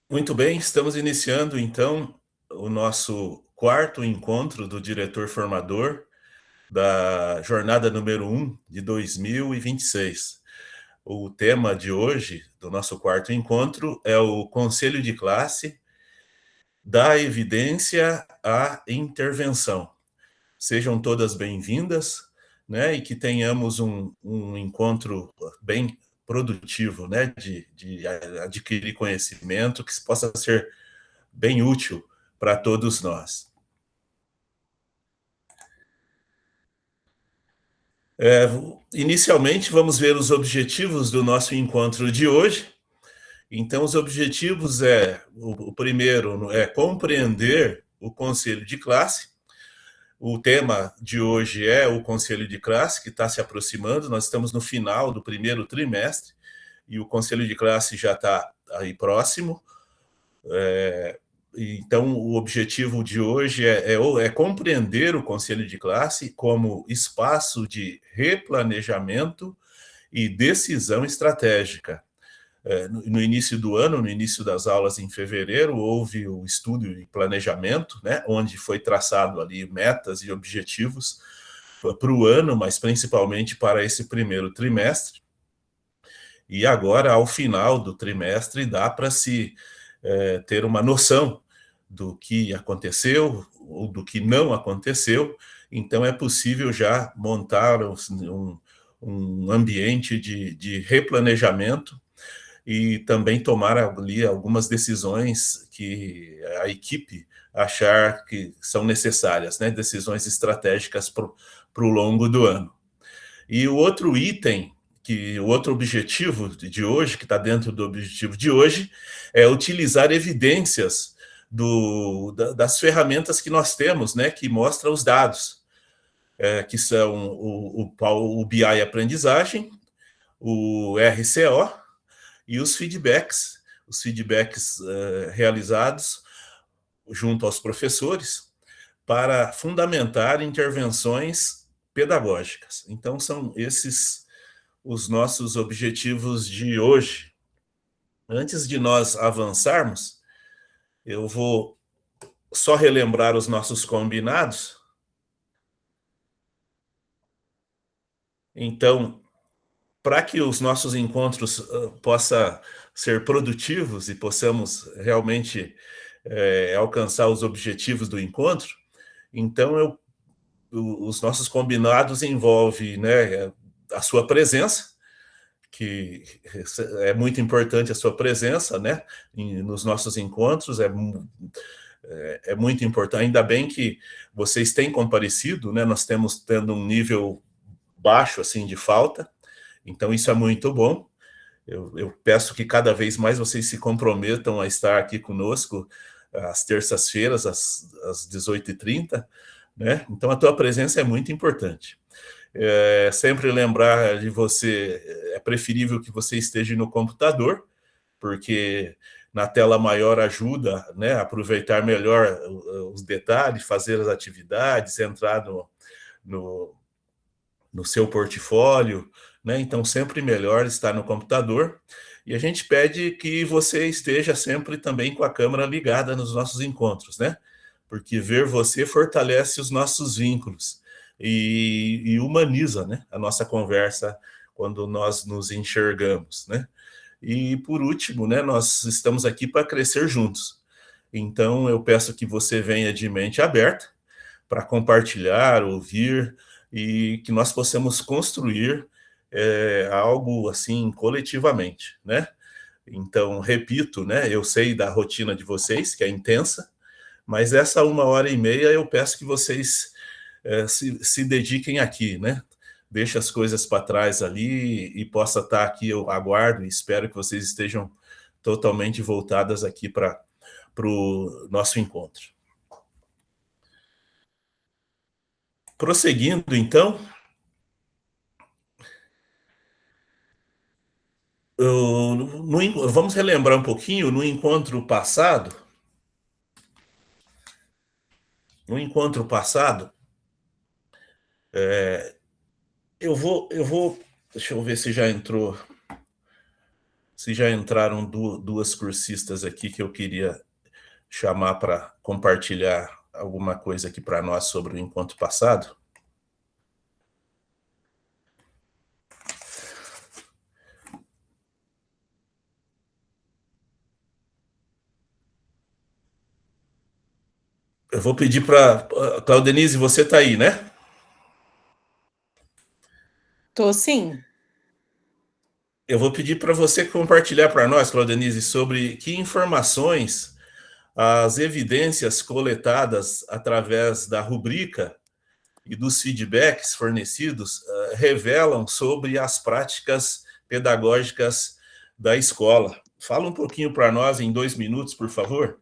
Muito bem, estamos iniciando então o nosso quarto encontro do diretor formador da jornada número 1 de 2026. O tema de hoje, do nosso quarto encontro, é o conselho de classe da evidência à intervenção. Sejam todas bem-vindas, né, e que tenhamos um encontro bem produtivo, né, de adquirir conhecimento que possa ser bem útil para todos nós. Inicialmente, vamos ver os objetivos do nosso encontro de hoje. Então, os objetivos o primeiro é compreender o conselho de classe. O tema de hoje é o conselho de classe, que está se aproximando. Nós estamos no final do primeiro trimestre e o conselho de classe já está aí próximo. Então, o objetivo de hoje é compreender o conselho de classe como espaço de replanejamento e decisão estratégica. No início do ano, no início das aulas em fevereiro, houve o estudo e planejamento, né, onde foi traçado ali metas e objetivos para o ano, mas principalmente para esse primeiro trimestre. E agora, ao final do trimestre, dá para se ter uma noção do que aconteceu ou do que não aconteceu. Então, é possível já montar um ambiente de replanejamento e também tomar ali algumas decisões que a equipe achar que são necessárias, né? Decisões estratégicas para o longo do ano. E o outro item, o outro objetivo de hoje, que está dentro do objetivo de hoje, é utilizar evidências das ferramentas que nós temos, né, que mostram os dados, que são o BI Aprendizagem, o RCO e os feedbacks realizados junto aos professores para fundamentar intervenções pedagógicas. Então, são esses os nossos objetivos de hoje. Antes de nós avançarmos, eu vou só relembrar os nossos combinados. Então, para que os nossos encontros possam ser produtivos e possamos realmente alcançar os objetivos do encontro, então os nossos combinados envolvem, né, a sua presença, que é muito importante a sua presença, né, nos nossos encontros, é muito importante. Ainda bem que vocês têm comparecido, né, nós temos tendo um nível baixo, assim, de falta, então isso é muito bom. Eu peço que cada vez mais vocês se comprometam a estar aqui conosco às terças-feiras, às 18h30, né? Então, a tua presença é muito importante. Sempre lembrar de você, é preferível que você esteja no computador, porque na tela maior ajuda, né, a aproveitar melhor os detalhes, fazer as atividades, entrar no, no seu portfólio, né? Então, sempre melhor estar no computador. E a gente pede que você esteja sempre também com a câmera ligada nos nossos encontros, né? Porque ver você fortalece os nossos vínculos e humaniza, né, a nossa conversa quando nós nos enxergamos, né? E por último, né, nós estamos aqui para crescer juntos. Então, eu peço que você venha de mente aberta para compartilhar, ouvir e que nós possamos construir algo assim coletivamente, né? Então, repito, né? Eu sei da rotina de vocês, que é intensa, mas essa 1h30 eu peço que vocês se dediquem aqui, né? Deixe as coisas para trás ali e possa estar aqui, eu aguardo e espero que vocês estejam totalmente voltadas aqui para o nosso encontro. Prosseguindo, então, vamos relembrar um pouquinho no encontro passado. No encontro passado, eu vou, deixa eu ver se já entrou. se já entraram duas cursistas aqui que eu queria chamar para compartilhar alguma coisa aqui para nós sobre o encontro passado. Eu vou pedir para... Claudenise, você está aí, né? Tô sim. Eu vou pedir para você compartilhar para nós, Claudenise, sobre que informações as evidências coletadas através da rubrica e dos feedbacks fornecidos revelam sobre as práticas pedagógicas da escola. Fala um pouquinho para nós em 2 minutos, por favor.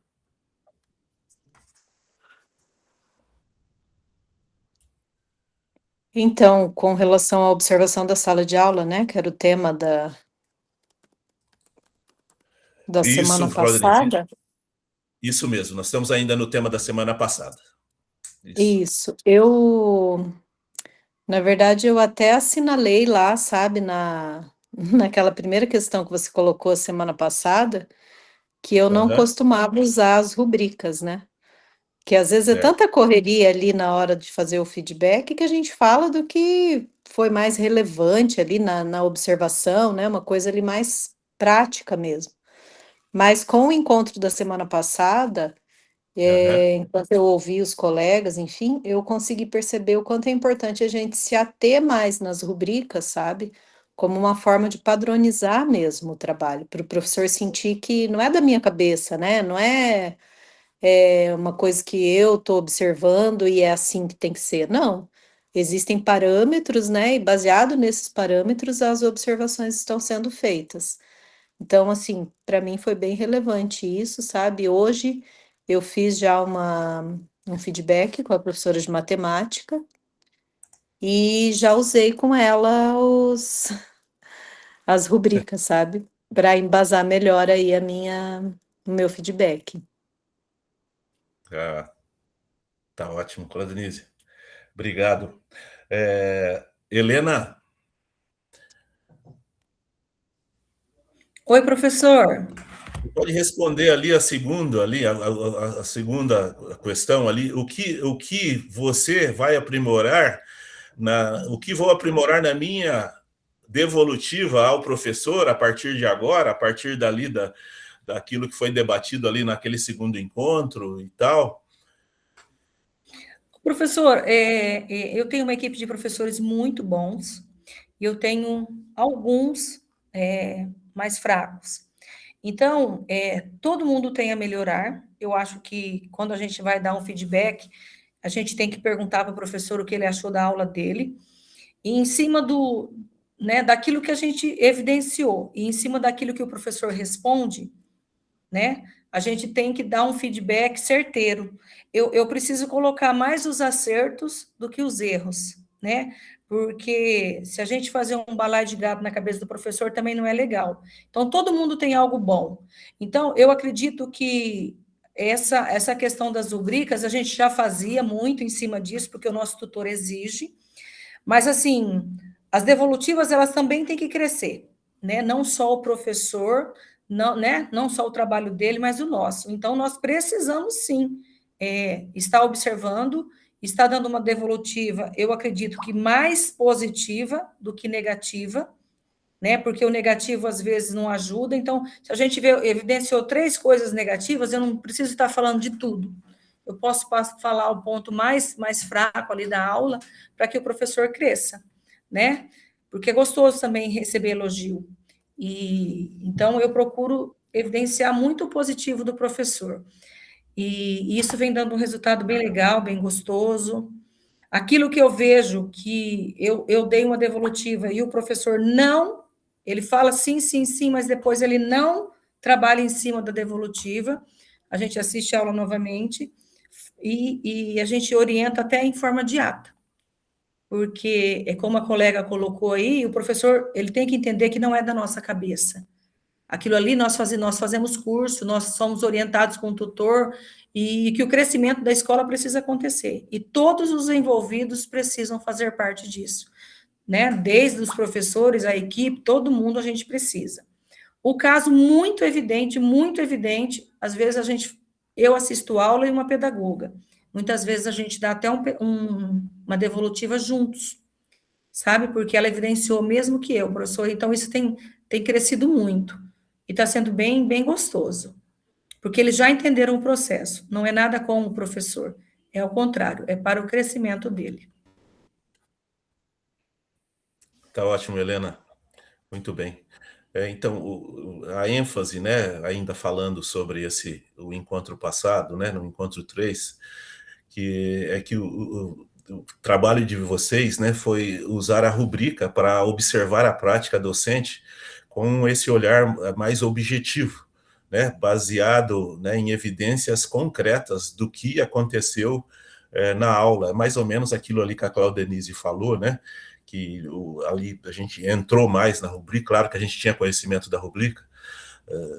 Então, com relação à observação da sala de aula, né, que era o tema da semana Isso, Claudenise, passada. isso mesmo. Nós estamos ainda no tema da semana passada. Isso. Na verdade, eu até assinalei lá, sabe, naquela primeira questão que você colocou a semana passada, que eu não Uhum, costumava usar as rubricas, né? Que às vezes é certo. tanta correria ali na hora de fazer o feedback que a gente fala do que foi mais relevante ali na observação, né? Uma coisa ali mais prática mesmo. Mas com o encontro da semana passada, Uhum. enquanto eu ouvi os colegas, enfim, eu consegui perceber o quanto é importante a gente se ater mais nas rubricas, sabe? Como uma forma de padronizar mesmo o trabalho, para o professor sentir que não é da minha cabeça, né? Não é, uma coisa que eu estou observando e é assim que tem que ser. Não. Existem parâmetros, né? E baseado nesses parâmetros, as observações estão sendo feitas. Então, assim, para mim foi bem relevante isso, sabe? Hoje eu fiz já um feedback com a professora de matemática e já usei com ela as rubricas, sabe? Para embasar melhor aí o meu feedback. Ah, tá ótimo, Claudenise. Obrigado. Helena, Oi, professor. pode responder ali a segunda, a segunda questão ali. O que você vai aprimorar o que vou aprimorar na minha devolutiva ao professor a partir de agora, a partir daquilo que foi debatido ali naquele segundo encontro e tal? Professor, eu tenho uma equipe de professores muito bons e eu tenho alguns mais fracos. Então, todo mundo tem a melhorar. Eu acho que quando a gente vai dar um feedback, a gente tem que perguntar para o professor o que ele achou da aula dele. E em cima daquilo que a gente evidenciou, e em cima daquilo que o professor responde, né? A gente tem que dar um feedback certeiro. Eu preciso colocar mais os acertos do que os erros, né? Porque se a gente fazer um balaio de gato na cabeça do professor também não é legal. Então, todo mundo tem algo bom. Então, eu acredito que essa questão das rubricas a gente já fazia muito em cima disso, porque o nosso tutor exige, mas, assim, as devolutivas, elas também têm que crescer, né? Não só o professor, não, né? Não só o trabalho dele, mas o nosso. Então, nós precisamos, sim, estar observando, estar dando uma devolutiva, eu acredito que mais positiva do que negativa, né? Porque o negativo, às vezes, não ajuda. Então, se a gente evidenciou 3 coisas negativas, eu não preciso estar falando de tudo. Eu posso falar o ponto mais fraco ali da aula para que o professor cresça, né? Porque é gostoso também receber elogio. E então eu procuro evidenciar muito o positivo do professor. E isso vem dando um resultado bem legal, bem gostoso. Aquilo que eu vejo que eu dei uma devolutiva e o professor não, ele fala sim, sim, sim, mas depois ele não trabalha em cima da devolutiva. A gente assiste a aula novamente e a gente orienta até em forma de ata, porque é como a colega colocou aí, o professor ele tem que entender que não é da nossa cabeça. Aquilo ali nós fazemos curso, nós somos orientados com o tutor e que o crescimento da escola precisa acontecer. E todos os envolvidos precisam fazer parte disso, né? Desde os professores, a equipe, todo mundo a gente precisa. O caso muito evidente, às vezes eu assisto aula e uma pedagoga. Muitas vezes a gente dá até uma devolutiva juntos, sabe? Porque ela evidenciou mesmo que eu, professor. Então, isso tem crescido muito. E está sendo bem, bem gostoso. Porque eles já entenderam o processo. Não é nada com o professor. É ao contrário, é para o crescimento dele. Tá ótimo, Helena. Muito bem. Então, a ênfase, né, ainda falando sobre o encontro passado, né, no encontro 3, que é que o trabalho de vocês, né, foi usar a rubrica para observar a prática docente com esse olhar mais objetivo, né, baseado, né, em evidências concretas do que aconteceu na aula, mais ou menos aquilo ali que a Claudenise falou, né, que ali a gente entrou mais na rubrica, claro que a gente tinha conhecimento da rubrica,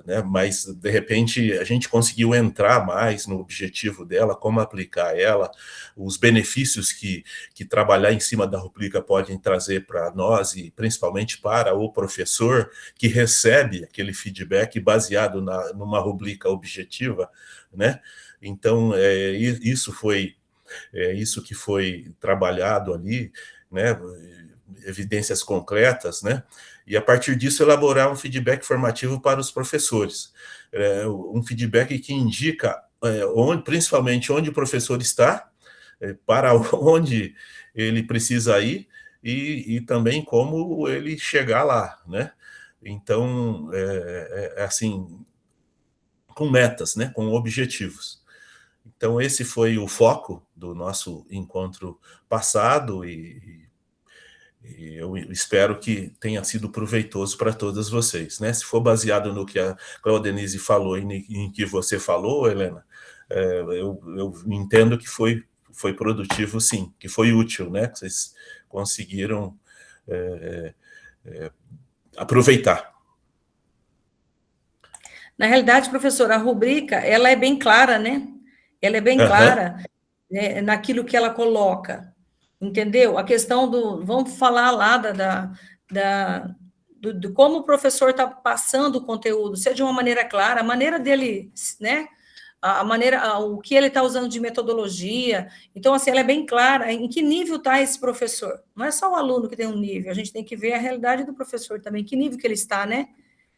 né, mas de repente a gente conseguiu entrar mais no objetivo dela, como aplicar ela, os benefícios que trabalhar em cima da rubrica podem trazer para nós e principalmente para o professor que recebe aquele feedback baseado numa rubrica objetiva, né? Então, isso que foi trabalhado ali, né? Evidências concretas, né? E a partir disso elaborar um feedback formativo para os professores, um feedback que indica principalmente onde o professor está, para onde ele precisa ir e também como ele chegar lá, né? Então, assim, com metas, né? Com objetivos. Então, esse foi o foco do nosso encontro passado e eu espero que tenha sido proveitoso para todas vocês, né? Se for baseado no que a Claudenise falou e em que você falou, Helena, eu entendo que foi produtivo, sim, que foi útil, né? Que vocês conseguiram aproveitar. Na realidade, professor, a rubrica, ela é bem clara, né? Ela é bem clara, né, naquilo que ela coloca, entendeu? A questão vamos falar lá do como o professor está passando o conteúdo, se é de uma maneira clara, a maneira dele, né? O que ele está usando de metodologia. Então, assim, ela é bem clara em que nível está esse professor. Não é só o aluno que tem um nível, a gente tem que ver a realidade do professor também, que nível que ele está, né?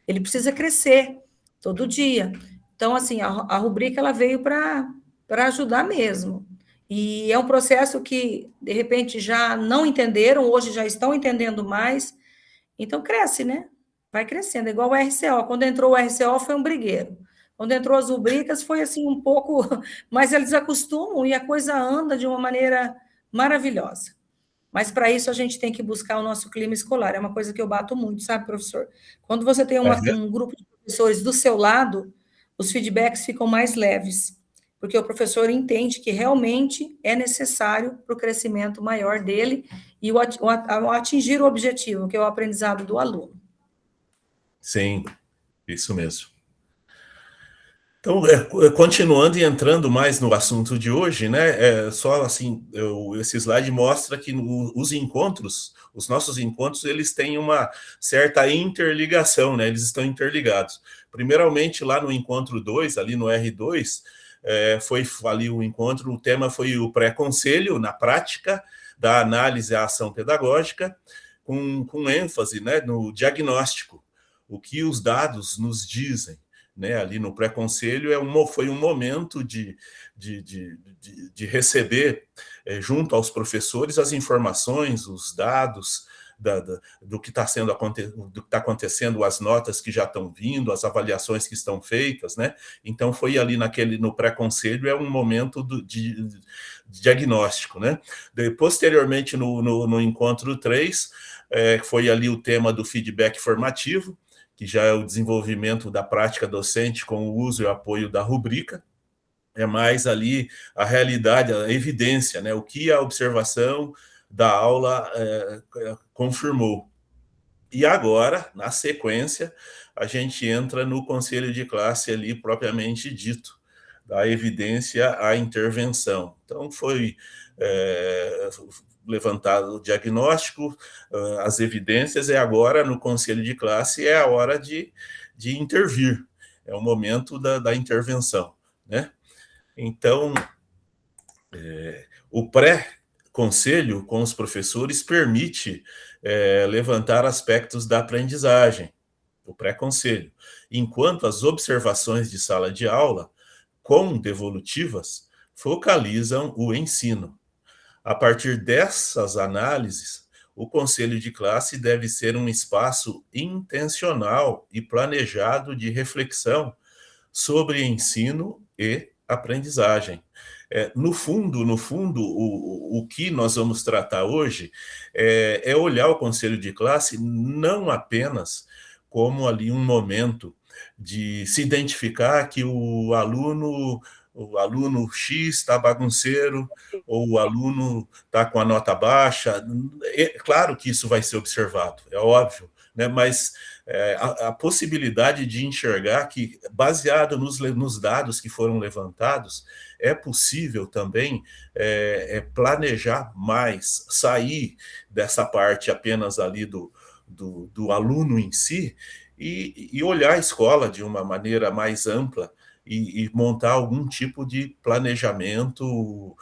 Ele precisa crescer todo dia. Então, assim, a rubrica ela veio para ajudar mesmo. E é um processo que, de repente, já não entenderam, hoje já estão entendendo mais. Então, cresce, né? Vai crescendo, é igual o RCO. Quando entrou o RCO, foi um brigueiro. Quando entrou as rubricas, foi assim um pouco... Mas eles acostumam e a coisa anda de uma maneira maravilhosa. Mas para isso a gente tem que buscar o nosso clima escolar. É uma coisa que eu bato muito, sabe, professor? Quando você tem um grupo de professores do seu lado, os feedbacks ficam mais leves, porque o professor entende que realmente é necessário para o crescimento maior dele e o atingir o objetivo, que é o aprendizado do aluno. Sim, isso mesmo. Então, continuando e entrando mais no assunto de hoje, né? Só assim, esse slide mostra que os encontros, os nossos encontros, eles têm uma certa interligação, né? Eles estão interligados. Primeiramente, lá no encontro 2, ali no R2, foi ali o encontro, o tema foi o pré-conselho na prática da análise à ação pedagógica, com ênfase, né, no diagnóstico, o que os dados nos dizem. Né, ali no pré-conselho foi um momento de receber junto aos professores as informações, os dados do que está acontecendo, as notas que já estão vindo, as avaliações que estão feitas, né? Então foi ali no pré-conselho um momento de diagnóstico, né? Posteriormente no encontro 3, foi ali o tema do feedback formativo, que já é o desenvolvimento da prática docente com o uso e o apoio da rubrica, é mais ali a realidade, a evidência, né? O que a observação da aula confirmou. E agora, na sequência, a gente entra no conselho de classe ali propriamente dito, da evidência à intervenção. Então, foi levantado o diagnóstico, as evidências, e agora no conselho de classe é a hora de de intervir, é o momento da intervenção, né? Então, o pré-conselho com os professores permite levantar aspectos da aprendizagem, o pré-conselho, enquanto as observações de sala de aula, com devolutivas, focalizam o ensino. A partir dessas análises, o conselho de classe deve ser um espaço intencional e planejado de reflexão sobre ensino e aprendizagem. No fundo, o que nós vamos tratar hoje é olhar o conselho de classe não apenas como ali um momento de se identificar que o aluno X está bagunceiro, ou o aluno está com a nota baixa. É claro que isso vai ser observado, é óbvio, né? Mas a possibilidade de enxergar que, baseado nos dados que foram levantados, é possível também planejar mais, sair dessa parte apenas ali do aluno em si e olhar a escola de uma maneira mais ampla e montar algum tipo de planejamento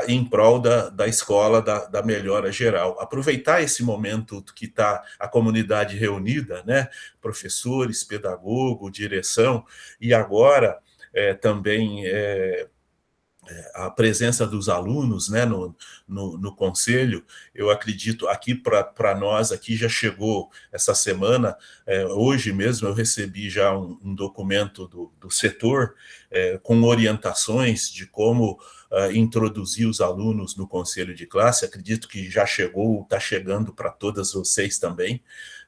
em prol da escola, da melhora geral. Aproveitar esse momento que está a comunidade reunida, né? Professores, pedagogo, direção, e agora também a presença dos alunos, né, no conselho. Eu acredito, aqui para nós, aqui já chegou essa semana, hoje mesmo eu recebi já um documento do setor com orientações de como introduzir os alunos no conselho de classe. Acredito que já chegou, está chegando para todas vocês também,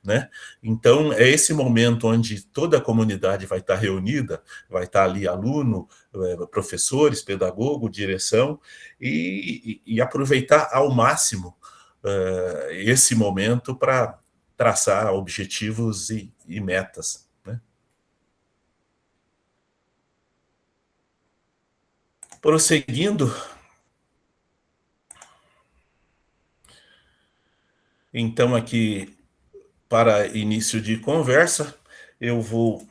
né? Então, é esse momento onde toda a comunidade vai estar reunida, vai estar ali aluno, professores, pedagogo, direção, e aproveitar ao máximo esse momento para traçar objetivos e metas, né? Prosseguindo, então aqui, para início de conversa, eu vou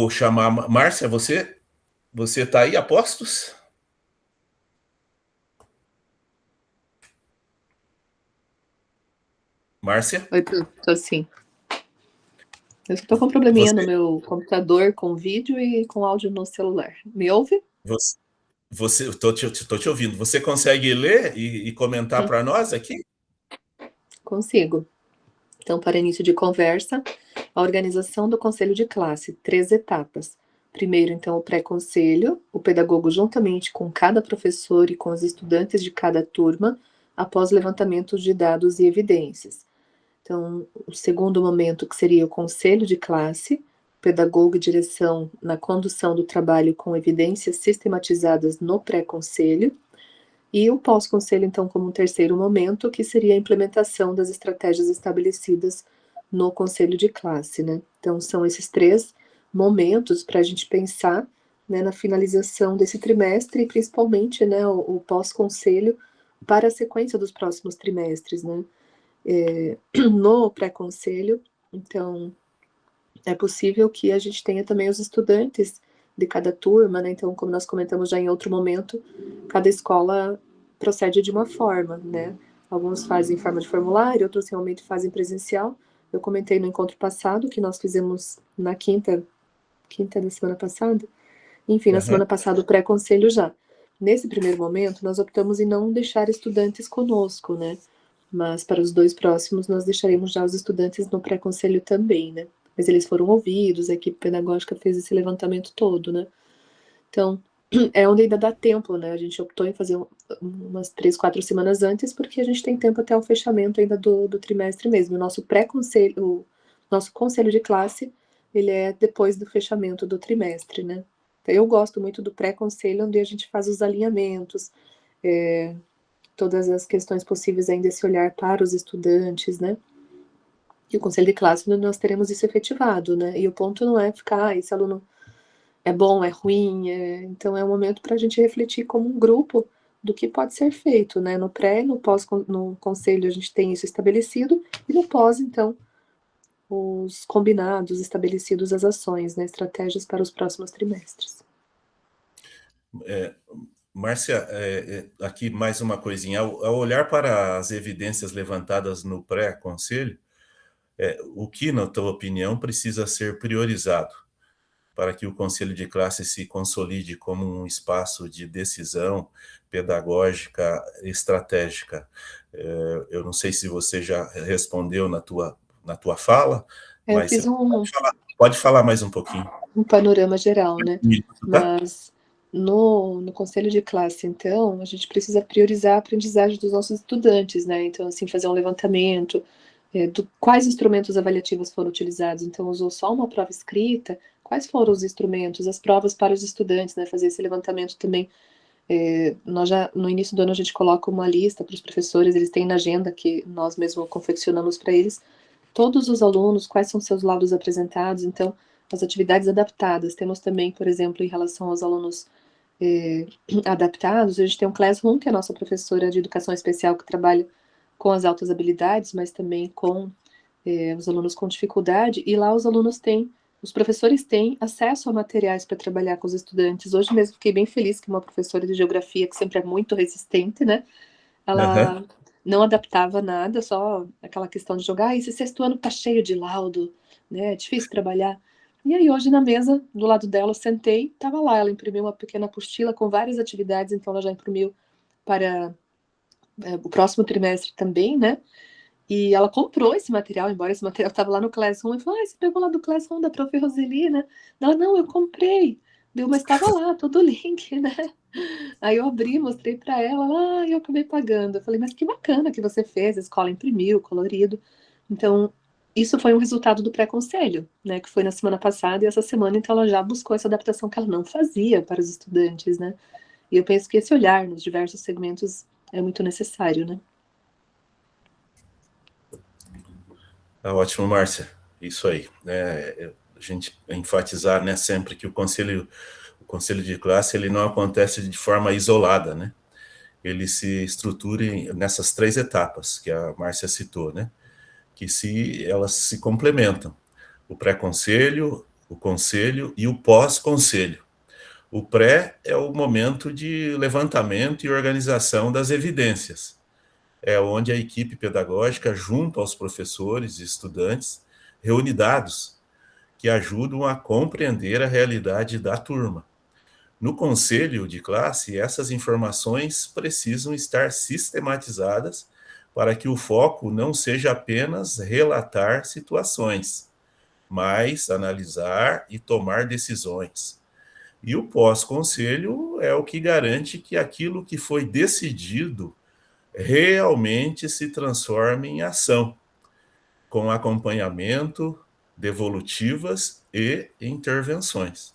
chamar Márcia. Você está aí, a postos? Márcia? Oi, tô sim. Eu estou com um probleminha no meu computador com vídeo e com áudio no celular. Me ouve? Estou te ouvindo. Você consegue ler e comentar para nós aqui? Consigo. Então, para início de conversa, a organização do conselho de classe, 3 etapas. Primeiro, então, o pré-conselho, o pedagogo juntamente com cada professor e com os estudantes de cada turma, após levantamento de dados e evidências. Então, o segundo momento, que seria o conselho de classe, pedagogo e direção na condução do trabalho com evidências sistematizadas no pré-conselho, e o pós-conselho, então, como um terceiro momento, que seria a implementação das estratégias estabelecidas no conselho de classe, né? Então, são esses 3 momentos para a gente pensar, né, na finalização desse trimestre e, principalmente, né, o pós-conselho para a sequência dos próximos trimestres, né? No pré-conselho, então, é possível que a gente tenha também os estudantes de cada turma, né? Então, como nós comentamos já em outro momento, cada escola procede de uma forma, né? Alguns fazem em forma de formulário, outros realmente fazem presencial. Eu comentei no encontro passado, que nós fizemos na quinta da semana passada. Enfim, na semana passada, o pré-conselho já. Nesse primeiro momento, nós optamos em não deixar estudantes conosco, né? Mas para os 2 próximos, nós deixaremos já os estudantes no pré-conselho também, né? Mas eles foram ouvidos, a equipe pedagógica fez esse levantamento todo, né? Então, é onde ainda dá tempo, né? A gente optou em fazer umas 3, 4 semanas antes, porque a gente tem tempo até o fechamento ainda do trimestre mesmo. O nosso pré-conselho, o nosso conselho de classe, ele é depois do fechamento do trimestre, né? Então, eu gosto muito do pré-conselho, onde a gente faz os alinhamentos, todas as questões possíveis ainda, esse olhar para os estudantes, né? E o conselho de classe, nós teremos isso efetivado, né? E o ponto não é ficar, esse aluno é bom, é ruim, então é um momento para a gente refletir como um grupo, do que pode ser feito, né? No pré, no pós, no conselho a gente tem isso estabelecido, e no pós, então, os combinados, estabelecidos as ações, né? Estratégias para os próximos trimestres. Márcia, aqui mais uma coisinha. Ao olhar para as evidências levantadas no pré-conselho, o que, na tua opinião, precisa ser priorizado para que o conselho de classe se consolide como um espaço de decisão pedagógica estratégica? Eu não sei se você já respondeu na tua fala, mas eu fiz pode falar mais um pouquinho. Um panorama geral, né? Tá? Mas no conselho de classe, então, a gente precisa priorizar a aprendizagem dos nossos estudantes, né? Então, assim, fazer um levantamento quais instrumentos avaliativos foram utilizados. Então, usou só uma prova escrita? Quais foram os instrumentos, as provas para os estudantes, né? Fazer esse levantamento também. Nós já, no início do ano, a gente coloca uma lista para os professores, eles têm na agenda que nós mesmos confeccionamos para eles, todos os alunos, quais são seus laudos apresentados, então, as atividades adaptadas. Temos também, por exemplo, em relação aos alunos adaptados, a gente tem um Classroom, que é a nossa professora de educação especial, que trabalha com as altas habilidades, mas também com os alunos com dificuldade, e lá os professores têm acesso a materiais para trabalhar com os estudantes. Hoje mesmo fiquei bem feliz que uma professora de geografia, que sempre é muito resistente, né, ela não adaptava nada, só aquela questão de jogar, esse sexto ano tá cheio de laudo, né, é difícil trabalhar. E aí hoje na mesa, do lado dela, eu sentei, tava lá, ela imprimiu uma pequena apostila com várias atividades, então ela já imprimiu para o próximo trimestre também, né, e ela comprou esse material, embora esse material estava lá no Classroom, e falou, você pegou lá do Classroom da Prof. Roseli, né? Não, eu comprei. Mas estava lá, todo o link, né? Aí eu abri, mostrei para ela, e eu acabei pagando. Eu falei, mas que bacana que você fez, a escola imprimiu, colorido. Então, isso foi um resultado do pré-conselho, né? Que foi na semana passada, e essa semana, então, ela já buscou essa adaptação que ela não fazia para os estudantes, né? E eu penso que esse olhar nos diversos segmentos é muito necessário, né? Tá ótimo, Márcia. Isso aí. A gente enfatizar, né, sempre que o conselho de classe ele não acontece de forma isolada, né? Ele se estrutura nessas 3 etapas que a Márcia citou, né? Que elas se complementam. O pré-conselho, o conselho e o pós-conselho. O pré é o momento de levantamento e organização das evidências. É onde a equipe pedagógica, junto aos professores e estudantes, reúne dados que ajudam a compreender a realidade da turma. No conselho de classe, essas informações precisam estar sistematizadas para que o foco não seja apenas relatar situações, mas analisar e tomar decisões. E o pós-conselho é o que garante que aquilo que foi decidido realmente se transforme em ação, com acompanhamento, devolutivas e intervenções.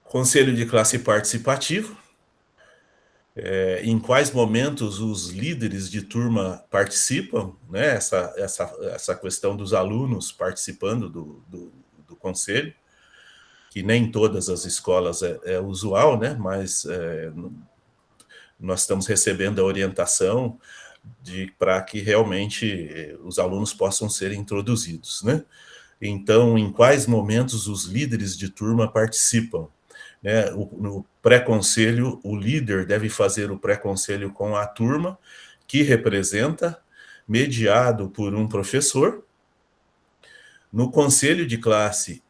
Conselho de classe participativo. Em quais momentos os líderes de turma participam, né? Essa questão dos alunos participando do conselho, que nem todas as escolas é usual, né? Mas nós estamos recebendo a orientação para que realmente os alunos possam ser introduzidos, né? Então, em quais momentos os líderes de turma participam? Né? No pré-conselho, o líder deve fazer o pré-conselho com a turma, que representa, mediado por um professor. No conselho de classe,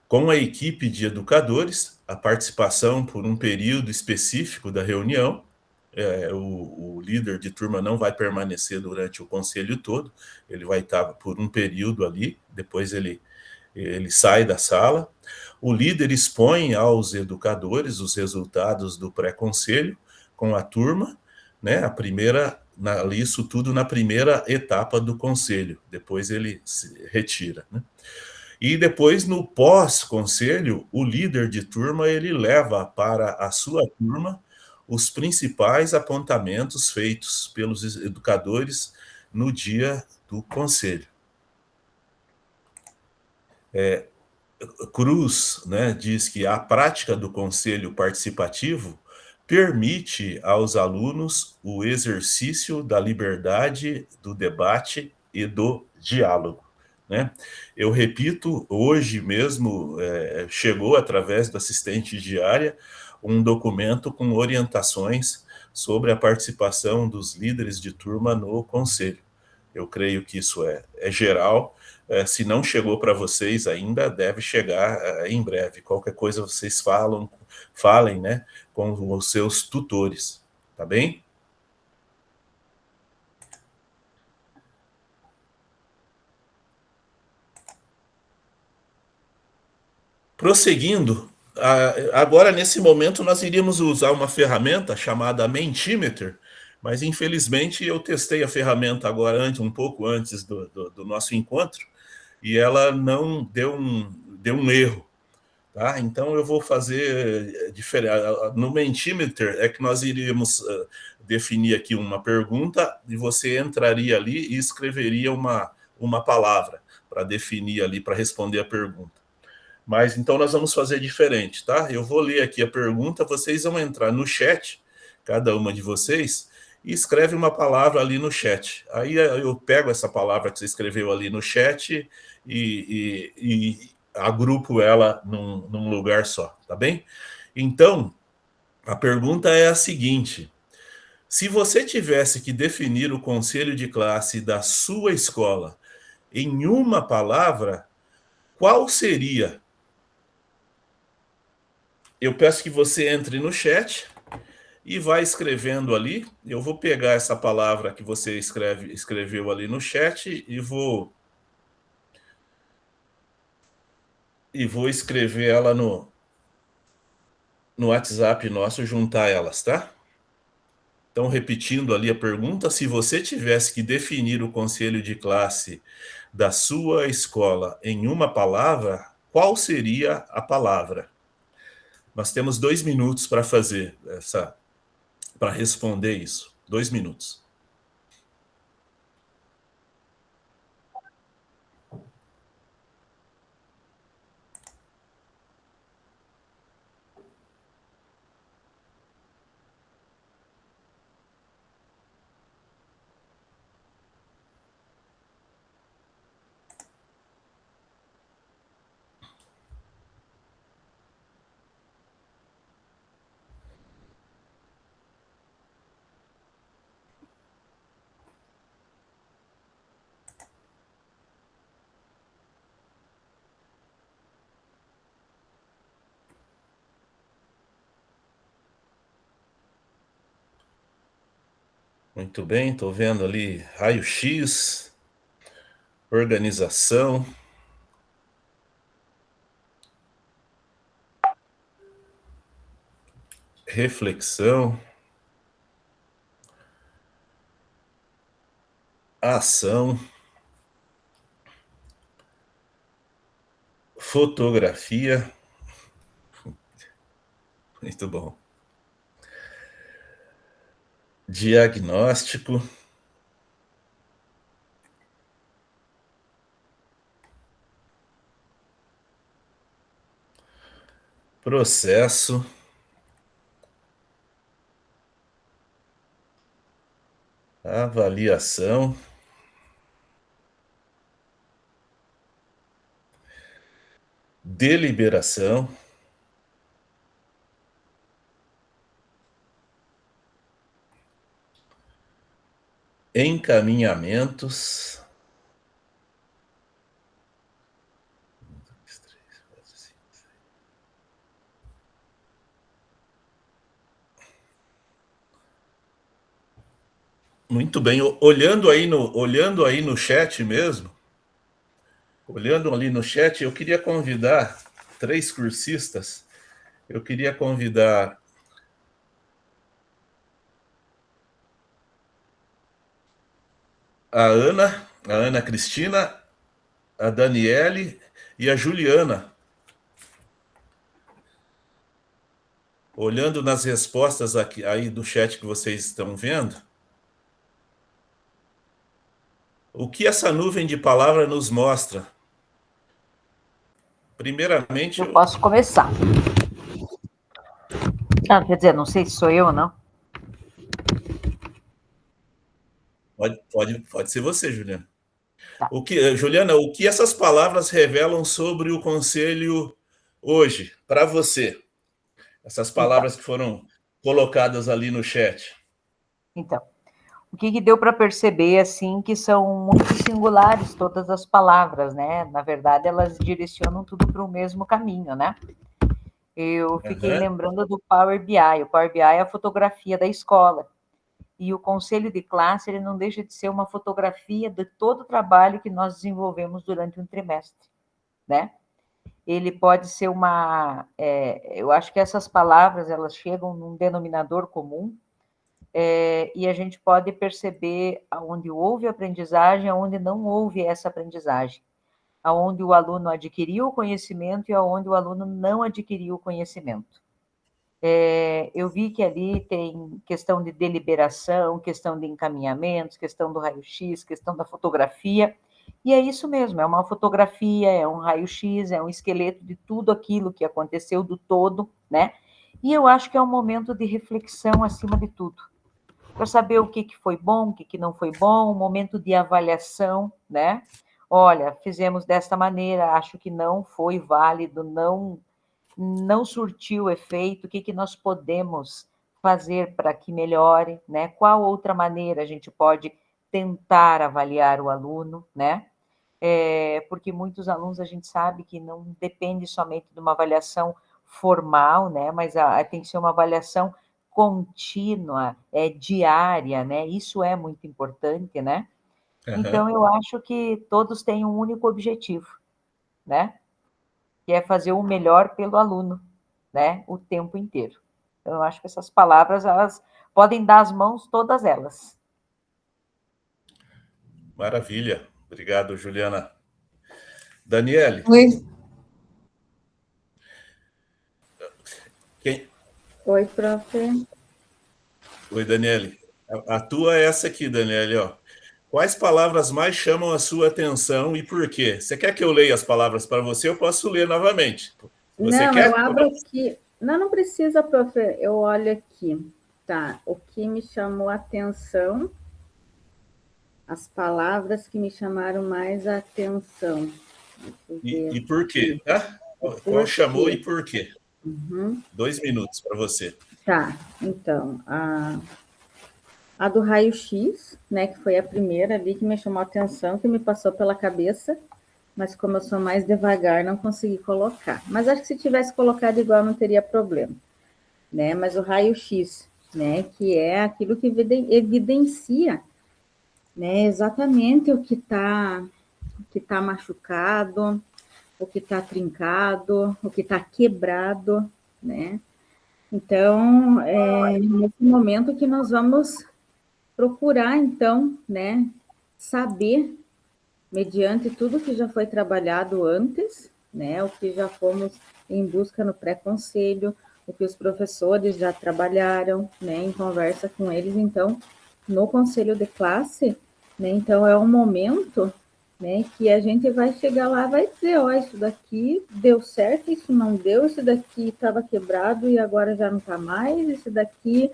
com a equipe de educadores, a participação por um período específico da reunião. O líder de turma não vai permanecer durante o conselho todo, ele vai estar por um período ali, depois ele sai da sala. O líder expõe aos educadores os resultados do pré-conselho com a turma, né? Isso tudo na primeira etapa do conselho, depois ele se retira, né? E depois, no pós-conselho, o líder de turma ele leva para a sua turma os principais apontamentos feitos pelos educadores no dia do conselho. Cruz, né, diz que a prática do conselho participativo permite aos alunos o exercício da liberdade do debate e do diálogo, né? Eu repito, hoje mesmo chegou através do assistente diária um documento com orientações sobre a participação dos líderes de turma no conselho. Eu creio que isso é geral. Se não chegou para vocês ainda, deve chegar em breve. Qualquer coisa vocês falem, né, com os seus tutores, tá bem? Prosseguindo, agora nesse momento nós iríamos usar uma ferramenta chamada Mentimeter, mas infelizmente eu testei a ferramenta agora um pouco antes do nosso encontro e ela não deu um erro. Tá? Então eu vou fazer diferente. No Mentimeter é que nós iríamos definir aqui uma pergunta e você entraria ali e escreveria uma palavra para definir ali, para responder a pergunta. Mas então nós vamos fazer diferente, tá? Eu vou ler aqui a pergunta, vocês vão entrar no chat, cada uma de vocês, e escreve uma palavra ali no chat. Aí eu pego essa palavra que você escreveu ali no chat e agrupo ela num lugar só, tá bem? Então, a pergunta é a seguinte: se você tivesse que definir o conselho de classe da sua escola em uma palavra, qual seria? Eu peço que você entre no chat e vai escrevendo ali. Eu vou pegar essa palavra que você escreveu ali no chat e vou escrever ela no WhatsApp nosso, juntar elas, tá? Então, repetindo ali a pergunta, se você tivesse que definir o conselho de classe da sua escola em uma palavra, qual seria a palavra? Nós temos 2 minutos para fazer para responder isso. 2 minutos. Muito bem, estou vendo ali raio-x, organização, reflexão, ação, fotografia. Muito bom. Diagnóstico, processo, avaliação, deliberação, encaminhamentos. Muito bem, olhando aí no chat mesmo, olhando ali no chat, eu queria convidar 3 cursistas. Eu queria convidar a Ana Cristina, a Daniele e a Juliana. Olhando nas respostas aqui, aí do chat que vocês estão vendo, o que essa nuvem de palavra nos mostra? Primeiramente, Eu posso começar. Ah, quer dizer, não sei se sou eu ou não. pode ser você, Juliana. Tá. Juliana, o que essas palavras revelam sobre o conselho hoje, para você? Essas palavras que foram colocadas ali no chat. Então, o que deu para perceber, assim, que são muito singulares todas as palavras, né? Na verdade, elas direcionam tudo para o mesmo caminho, né? Eu fiquei lembrando do Power BI. O Power BI é a fotografia da escola. E o conselho de classe, ele não deixa de ser uma fotografia de todo o trabalho que nós desenvolvemos durante um trimestre, né? Ele pode ser eu acho que essas palavras, elas chegam num denominador comum, e a gente pode perceber aonde houve aprendizagem, aonde não houve essa aprendizagem, aonde o aluno adquiriu o conhecimento e aonde o aluno não adquiriu o conhecimento. Eu vi que ali tem questão de deliberação, questão de encaminhamentos, questão do raio-x, questão da fotografia, e é isso mesmo, é uma fotografia, é um raio-x, é um esqueleto de tudo aquilo que aconteceu, do todo, né? E eu acho que é um momento de reflexão acima de tudo, para saber o que foi bom, o que não foi bom, um momento de avaliação, né? Olha, fizemos desta maneira, acho que não foi válido, não surtiu efeito, o que nós podemos fazer para que melhore, né? Qual outra maneira a gente pode tentar avaliar o aluno, né? Porque muitos alunos a gente sabe que não depende somente de uma avaliação formal, né? Mas tem que ser uma avaliação contínua, diária, né? Isso é muito importante, né? Então, eu acho que todos têm um único objetivo, né? Que é fazer o melhor pelo aluno, né? O tempo inteiro. Então, eu acho que essas palavras, elas podem dar as mãos, todas elas. Maravilha. Obrigado, Juliana. Daniele. Oi. Quem? Oi, prof. Oi, Daniele. A tua é essa aqui, Daniele, ó. Quais palavras mais chamam a sua atenção e por quê? Você quer que eu leia as palavras para você? Eu posso ler novamente. Você Não, quer? eu abro aqui. Não, não precisa, prof. Eu olho aqui. Tá. O que me chamou a atenção, as palavras que me chamaram mais a atenção. E por quê? Tá? Qual chamou e por quê? 2 minutos para você. Tá. Então, a do raio-x, né, que foi a primeira ali que me chamou a atenção, que me passou pela cabeça, mas como eu sou mais devagar, não consegui colocar. Mas acho que se tivesse colocado igual, não teria problema, né? Mas o raio-x, né, que é aquilo que evidencia, né, exatamente o que tá machucado, o que está trincado, o que está quebrado, né? Então, nesse momento que nós vamos procurar, então, né, saber, mediante tudo que já foi trabalhado antes, né, o que já fomos em busca no pré-conselho, o que os professores já trabalharam, né, em conversa com eles, então, no conselho de classe, né, então é um momento, né, que a gente vai chegar lá, vai dizer, ó, isso daqui deu certo, isso não deu, isso daqui estava quebrado e agora já não está mais, isso daqui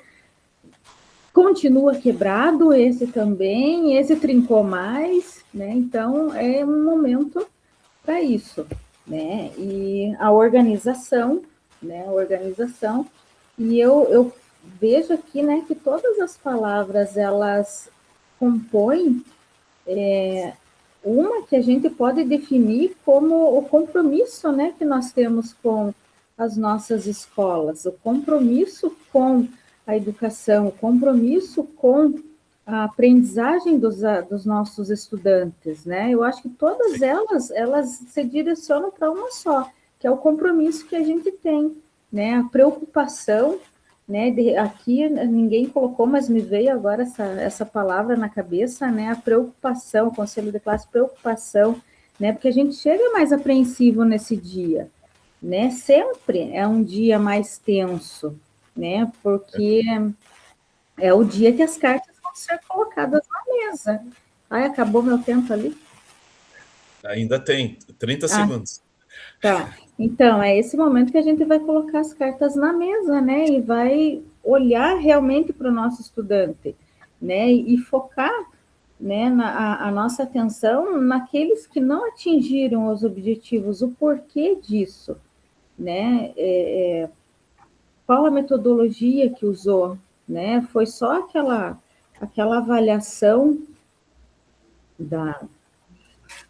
continua quebrado, esse também, esse trincou mais, né? Então, é um momento para isso, né? E a organização, né? A organização, e eu vejo aqui, né, que todas as palavras, elas compõem uma que a gente pode definir como o compromisso, né, que nós temos com as nossas escolas, o compromisso com a educação, o compromisso com a aprendizagem dos nossos estudantes, né? Eu acho que todas elas se direcionam para uma só, que é o compromisso que a gente tem, né? A preocupação, né? Aqui ninguém colocou, mas me veio agora essa palavra na cabeça, né? A preocupação, o conselho de classe, preocupação, né? Porque a gente chega mais apreensivo nesse dia, né? Sempre é um dia mais tenso, né? Porque é o dia que as cartas vão ser colocadas na mesa. Ai, acabou meu tempo ali? Ainda tem 30 segundos. Tá. Então, é esse momento que a gente vai colocar as cartas na mesa, né? E vai olhar realmente para o nosso estudante, né? E focar, né, a nossa atenção naqueles que não atingiram os objetivos, o porquê disso, né? Qual a metodologia que usou, né? Foi só aquela avaliação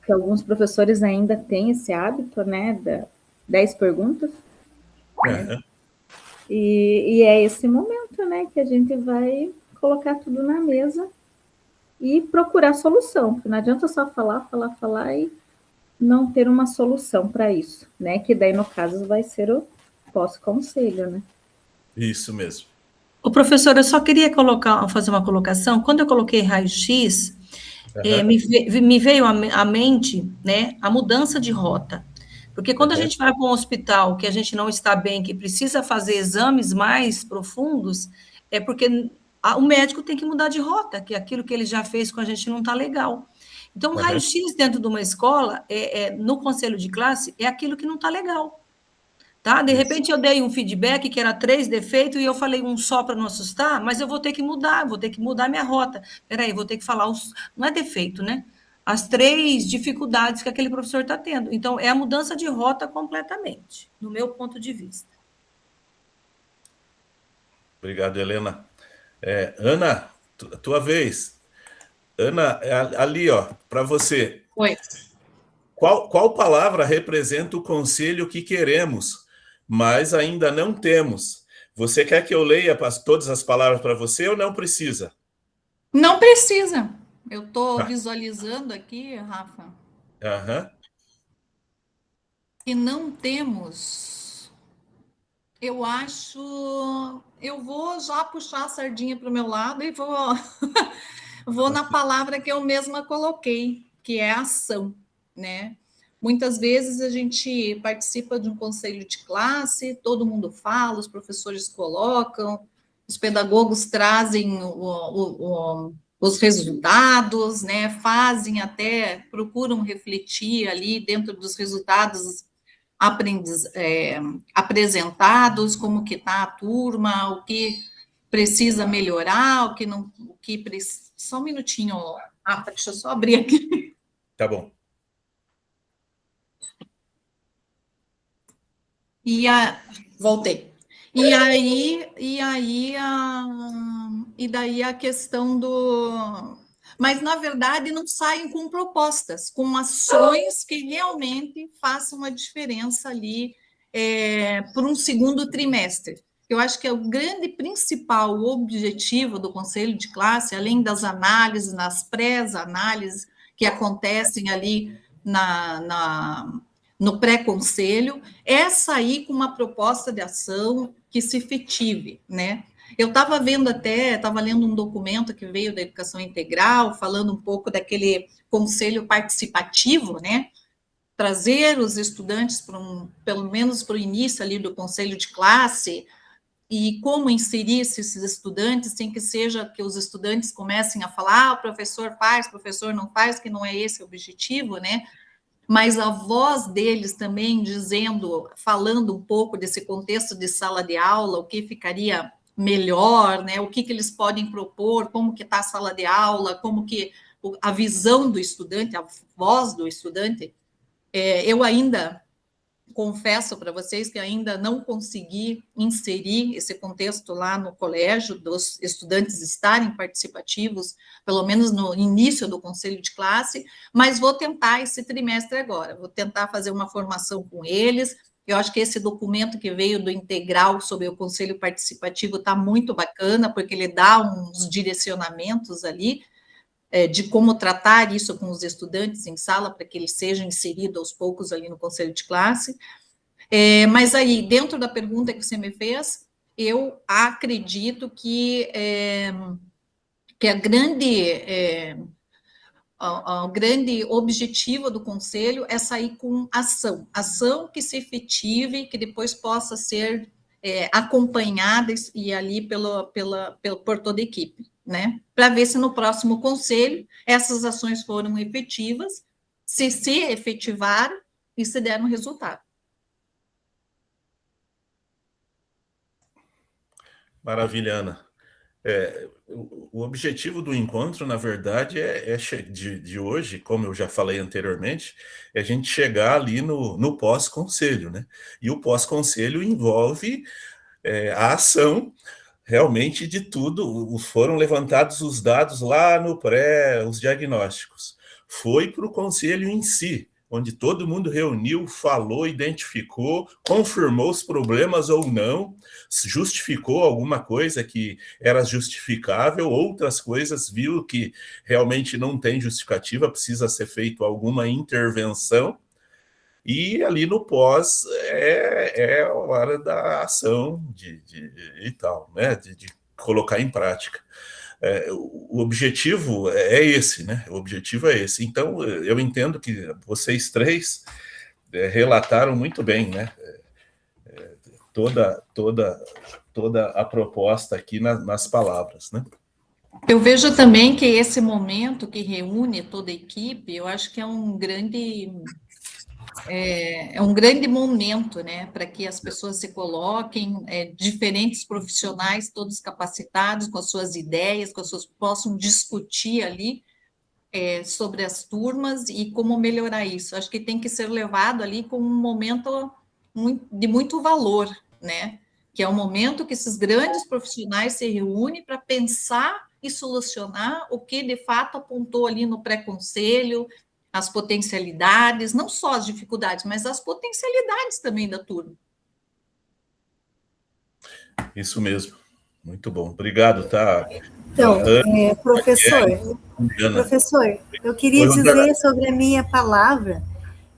que alguns professores ainda têm esse hábito, né? 10 perguntas. Aham. E é esse momento, né, que a gente vai colocar tudo na mesa e procurar solução, porque não adianta só falar e não ter uma solução para isso, né? Que daí, no caso, vai ser o pós-conselho, né? Isso mesmo. O professor, eu só queria fazer uma colocação. Quando eu coloquei raio-x, Aham. me veio à mente, né, a mudança de rota. Porque quando a Aham. gente vai para um hospital que a gente não está bem, que precisa fazer exames mais profundos, é porque o médico tem que mudar de rota, que aquilo que ele já fez com a gente não está legal. Então, o Aham. raio-x dentro de uma escola, no conselho de classe, é aquilo que não está legal. Tá? De Isso. repente eu dei um feedback que era 3 defeitos e eu falei um só para não assustar, mas eu vou ter que mudar minha rota. Peraí, vou ter que falar não é defeito, né? As 3 dificuldades que aquele professor está tendo. Então, é a mudança de rota completamente, no meu ponto de vista. Obrigado, Helena. Ana, tua vez. Ana, ali, ó, para você. Oi. Qual palavra representa o conselho que queremos, mas ainda não temos? Você quer que eu leia todas as palavras para você ou não precisa? Não precisa. Eu estou Tá. visualizando aqui, Rafa, Aham. que não temos. Eu acho. Eu vou já puxar a sardinha para o meu lado e vou na palavra que eu mesma coloquei, que é ação, né? Muitas vezes a gente participa de um conselho de classe, todo mundo fala, os professores colocam, os pedagogos trazem os resultados, né? Fazem até, procuram refletir ali dentro dos resultados apresentados, como que está a turma, o que precisa melhorar, o que não, o que precisa. Só um minutinho, Rafa, deixa eu só abrir aqui. Tá bom. Voltei. E daí a questão do. Mas, na verdade, não saem com propostas, com ações que realmente façam a diferença ali por um segundo trimestre. Eu acho que é o grande principal objetivo do conselho de classe, além das análises, nas pré-análises que acontecem ali no pré-conselho, é sair com uma proposta de ação que se efetive, né? Eu estava lendo um documento que veio da Educação Integral, falando um pouco daquele conselho participativo, né? Trazer os estudantes pelo menos para o início ali do conselho de classe, e como inserir esses estudantes sem que seja que os estudantes comecem a falar, o professor faz, o professor não faz, que não é esse o objetivo, né? Mas a voz deles também falando um pouco desse contexto de sala de aula, o que ficaria melhor, né? O que eles podem propor, como que está a sala de aula, como que a visão do estudante, a voz do estudante. Eu ainda confesso para vocês que ainda não consegui inserir esse contexto lá no colégio, dos estudantes estarem participativos, pelo menos no início do conselho de classe, mas vou tentar esse trimestre agora, vou tentar fazer uma formação com eles. Eu acho que esse documento que veio do Integral sobre o conselho participativo está muito bacana, porque ele dá uns direcionamentos ali, de como tratar isso com os estudantes em sala, para que eles sejam inseridos aos poucos ali no conselho de classe. Mas aí, dentro da pergunta que você me fez, eu acredito que o grande objetivo do conselho é sair com ação que se efetive, que depois possa ser acompanhada e ali por toda a equipe, né? Para ver se no próximo conselho essas ações foram efetivas, se efetivaram, e se deram resultado. Maravilha, Ana. O objetivo do encontro, na verdade, de hoje, como eu já falei anteriormente, é a gente chegar ali no pós-conselho, né? E o pós-conselho envolve a ação realmente de tudo. Foram levantados os dados lá no pré, os diagnósticos. Foi para o conselho em si, onde todo mundo reuniu, falou, identificou, confirmou os problemas ou não, justificou alguma coisa que era justificável, outras coisas viu que realmente não tem justificativa, precisa ser feito alguma intervenção, e ali no pós é a hora da ação e tal, né? De colocar em prática. O objetivo é esse, né? O objetivo é esse. Então, eu entendo que vocês três relataram muito bem, né? Toda a proposta aqui nas palavras, né? Eu vejo também que esse momento que reúne toda a equipe, eu acho que é um grande momento, né, para que as pessoas se coloquem, diferentes profissionais, todos capacitados, com as suas ideias, possam discutir ali sobre as turmas e como melhorar isso. Acho que tem que ser levado ali como um momento de muito valor, né, que é o momento que esses grandes profissionais se reúnem para pensar e solucionar o que de fato apontou ali no pré-conselho, as potencialidades, não só as dificuldades, mas as potencialidades também da turma. Isso mesmo. Muito bom. Obrigado, tá? Então, professor, eu queria Oi, Rosana. dizer sobre a minha palavra,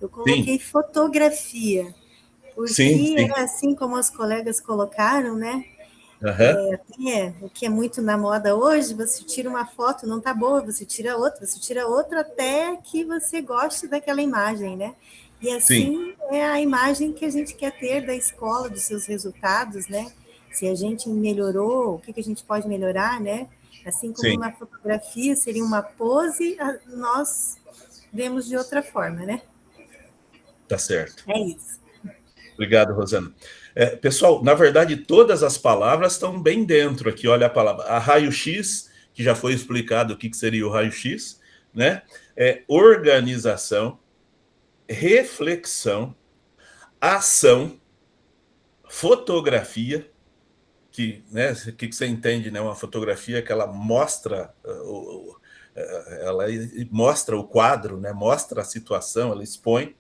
eu coloquei Sim. fotografia, porque Sim. é assim como os colegas colocaram, né? O que é muito na moda hoje, você tira uma foto, não tá boa, você tira outra até que você goste daquela imagem, né? E assim é a imagem que a gente quer ter da escola, dos seus resultados, né? Se a gente melhorou, o que a gente pode melhorar, né? Assim como uma fotografia seria uma pose, nós vemos de outra forma, né? Tá certo. É isso. Obrigado, Rosana. Pessoal, na verdade, todas as palavras estão bem dentro aqui. Olha a palavra. A raio-x, que já foi explicado o que seria o raio-x, né? Organização, reflexão, ação, fotografia, que você entende, né? Uma fotografia que ela mostra o quadro, né? Mostra a situação, ela expõe.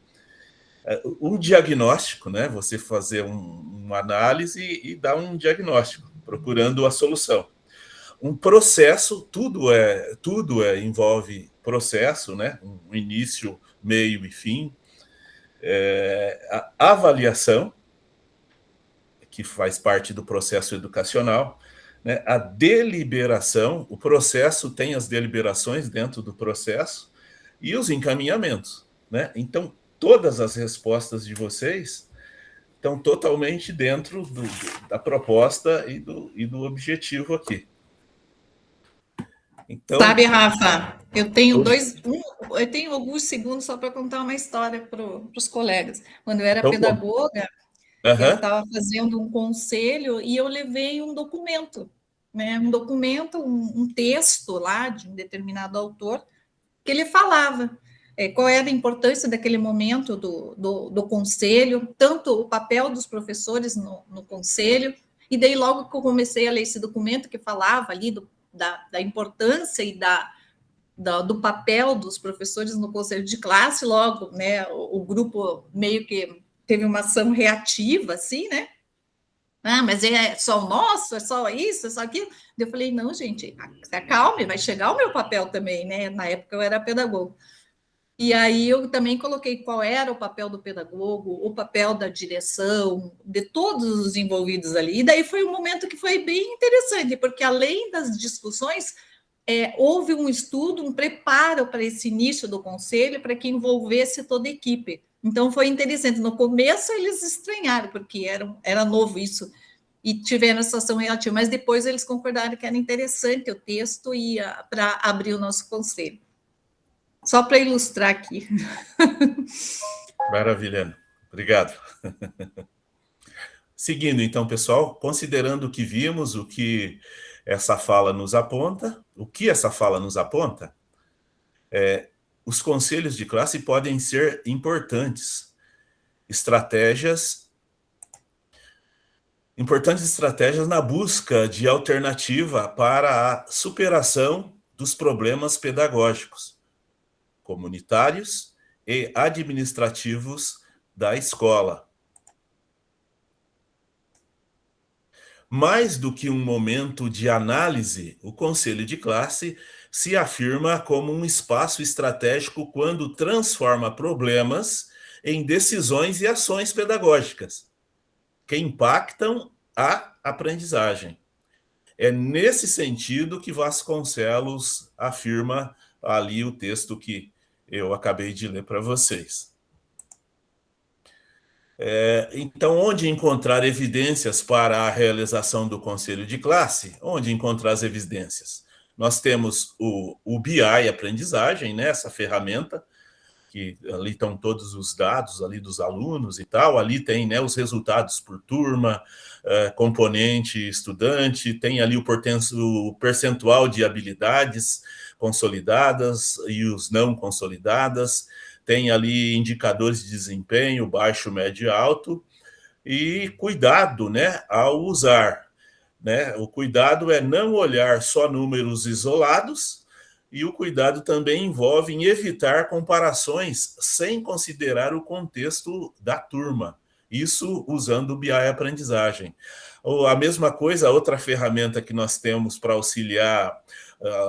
Um diagnóstico, né? Você fazer uma análise e dar um diagnóstico, procurando a solução. Um processo, tudo envolve processo, né? Um início, meio e fim. A avaliação, que faz parte do processo educacional, né? A deliberação, o processo tem as deliberações dentro do processo, e os encaminhamentos, né? Então, todas as respostas de vocês estão totalmente dentro da proposta e do objetivo aqui. Então, sabe, Rafa, eu tenho alguns segundos só para contar uma história para os colegas. Quando eu era pedagoga, eu estava fazendo um conselho e eu levei um documento, né? Um texto lá de um determinado autor, que ele falava qual era a importância daquele momento do conselho, tanto o papel dos professores no conselho, e daí logo que eu comecei a ler esse documento que falava ali da importância e do papel dos professores no conselho de classe, logo, né, o grupo meio que teve uma ação reativa, assim, né? Mas é só o nosso, é só isso, é só aquilo. Eu falei, não, gente, se acalme, vai chegar o meu papel também, né? Na época eu era pedagogo. E aí eu também coloquei qual era o papel do pedagogo, o papel da direção, de todos os envolvidos ali. E daí foi um momento que foi bem interessante, porque além das discussões, houve um estudo, um preparo para esse início do conselho, para que envolvesse toda a equipe. Então foi interessante. No começo eles estranharam, porque era novo isso, e tiveram essa ação relativa, mas depois eles concordaram que era interessante o texto e para abrir o nosso conselho. Só para ilustrar aqui. Maravilha, Ana. Obrigado. Seguindo, então, pessoal, considerando o que vimos, o que essa fala nos aponta, os conselhos de classe podem ser importantes estratégias na busca de alternativa para a superação dos problemas pedagógicos, comunitários e administrativos da escola. Mais do que um momento de análise, o conselho de classe se afirma como um espaço estratégico quando transforma problemas em decisões e ações pedagógicas que impactam a aprendizagem. É nesse sentido que Vasconcelos afirma ali o texto que eu acabei de ler para vocês. Então, onde encontrar evidências para a realização do conselho de classe? Onde encontrar as evidências? Nós temos o BI aprendizagem, né, essa ferramenta, que ali estão todos os dados ali dos alunos e tal, ali tem, né, os resultados por turma, componente estudante, tem ali o percentual de habilidades consolidadas e os não consolidadas, tem ali indicadores de desempenho, baixo, médio e alto, e cuidado, né, ao usar, né? O cuidado é não olhar só números isolados, e o cuidado também envolve em evitar comparações sem considerar o contexto da turma. Isso usando o BI aprendizagem. A mesma coisa, outra ferramenta que nós temos para auxiliar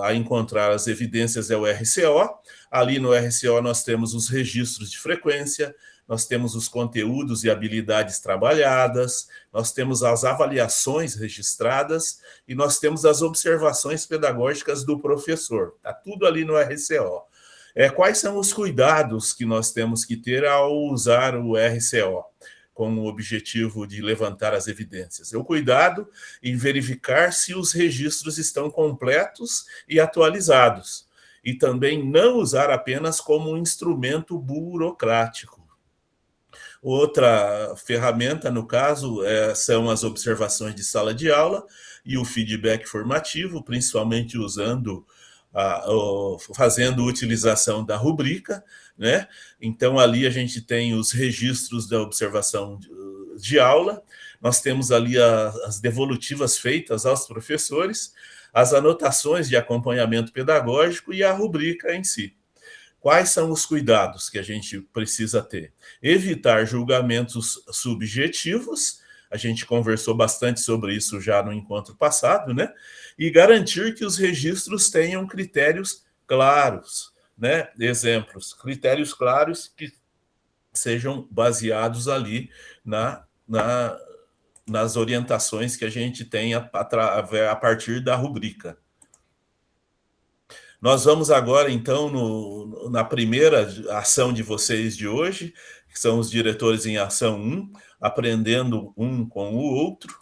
a encontrar as evidências é o RCO. Ali no RCO nós temos os registros de frequência, nós temos os conteúdos e habilidades trabalhadas, nós temos as avaliações registradas e nós temos as observações pedagógicas do professor. Está tudo ali no RCO. Quais são os cuidados que nós temos que ter ao usar o RCO? Com o objetivo de levantar as evidências. O cuidado em verificar se os registros estão completos e atualizados. E também não usar apenas como um instrumento burocrático. Outra ferramenta, no caso, são as observações de sala de aula e o feedback formativo, principalmente fazendo utilização da rubrica, né? Então, ali a gente tem os registros da observação de aula, nós temos ali as devolutivas feitas aos professores, as anotações de acompanhamento pedagógico e a rubrica em si. Quais são os cuidados que a gente precisa ter? Evitar julgamentos subjetivos, a gente conversou bastante sobre isso já no encontro passado, né? E garantir que os registros tenham critérios claros, né? Exemplos, critérios claros que sejam baseados ali nas orientações que a gente tem a partir da rubrica. Nós vamos agora, então, na primeira ação de vocês de hoje, que são os diretores em ação 1, aprendendo um com o outro.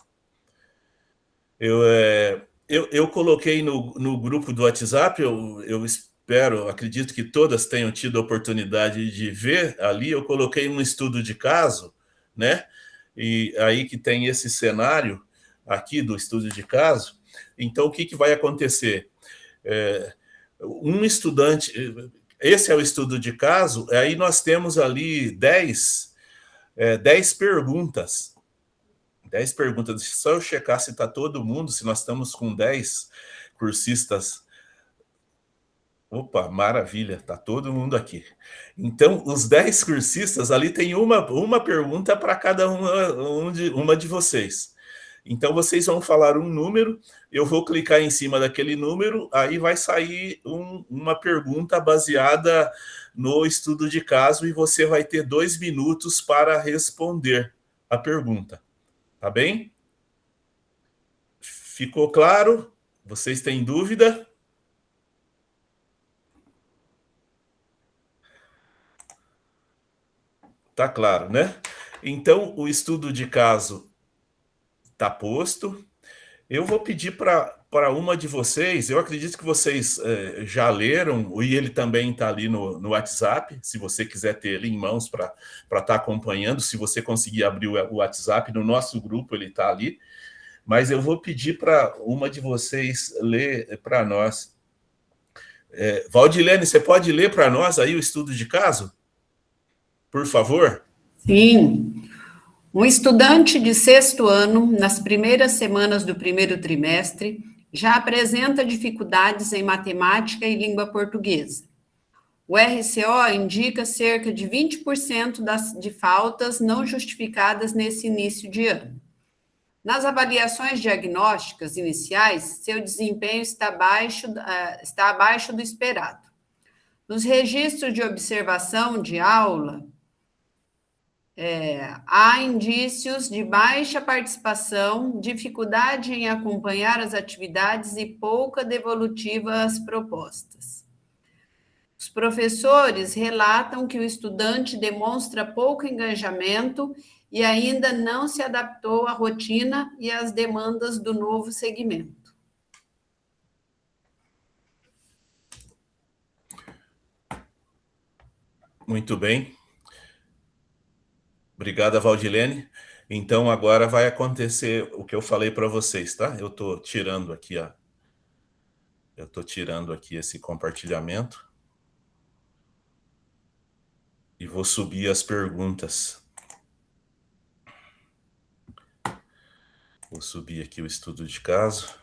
Eu coloquei no grupo do WhatsApp, eu acredito que todas tenham tido a oportunidade de ver ali, eu coloquei um estudo de caso, né? E aí que tem esse cenário aqui do estudo de caso. Então, o que vai acontecer? Um estudante, esse é o estudo de caso, aí nós temos ali 10 perguntas. 10 perguntas, deixa só eu checar se está todo mundo, se nós estamos com 10 cursistas. Opa, maravilha, está todo mundo aqui. Então, os 10 cursistas, ali tem uma pergunta para cada uma de vocês. Então, vocês vão falar um número, eu vou clicar em cima daquele número, aí vai sair uma pergunta baseada no estudo de caso e você vai ter 2 minutos para responder a pergunta. Tá bem? Ficou claro? Vocês têm dúvida? Tá claro, né? Então, o estudo de caso está posto. Eu vou pedir para para uma de vocês, eu acredito que vocês já leram, e ele também está ali no WhatsApp, se você quiser ter ele em mãos para estar acompanhando, se você conseguir abrir o WhatsApp, no nosso grupo ele está ali, mas eu vou pedir para uma de vocês ler para nós. Valdilene, você pode ler para nós aí o estudo de caso? Por favor? Sim. Um estudante de sexto ano, nas primeiras semanas do primeiro trimestre, já apresenta dificuldades em matemática e língua portuguesa. O RCO indica cerca de 20% de faltas não justificadas nesse início de ano. Nas avaliações diagnósticas iniciais, seu desempenho está abaixo do esperado. Nos registros de observação de aula, há indícios de baixa participação, dificuldade em acompanhar as atividades e pouca devolutiva às propostas. Os professores relatam que o estudante demonstra pouco engajamento e ainda não se adaptou à rotina e às demandas do novo segmento. Muito bem. Obrigada, Valdilene. Então, agora vai acontecer o que eu falei para vocês, tá? Eu estou tirando aqui, esse compartilhamento e vou subir as perguntas. Vou subir aqui o estudo de caso.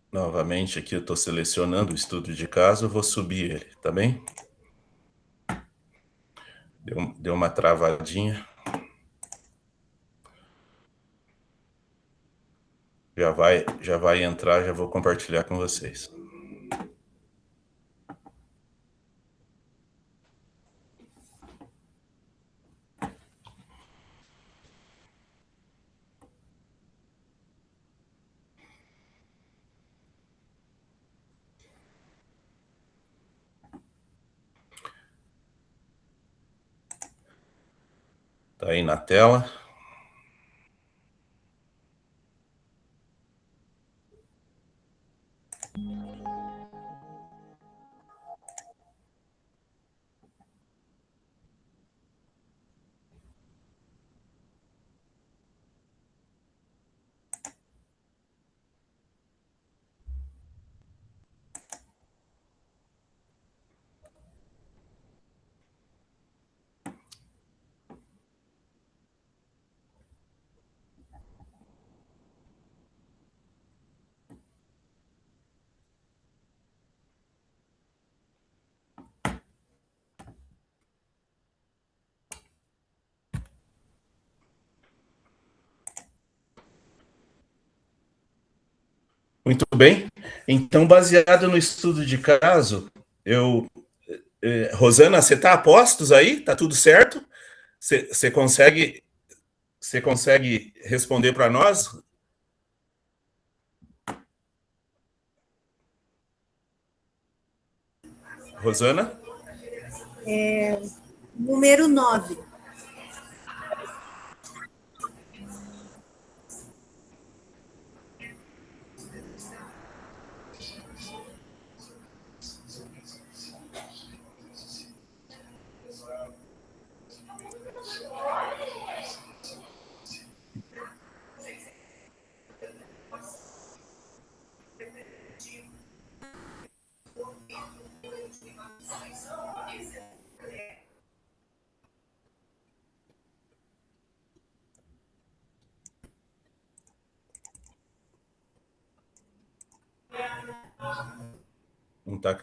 Novamente aqui eu estou selecionando o estudo de caso, vou subir ele, tá bem? Deu uma travadinha. Já vai entrar, já vou compartilhar com vocês. Tá aí na tela. Muito bem. Então, baseado no estudo de caso, Rosana, você está a postos aí? Tá tudo certo? Você consegue responder para nós? Rosana? Número 9. Não tá.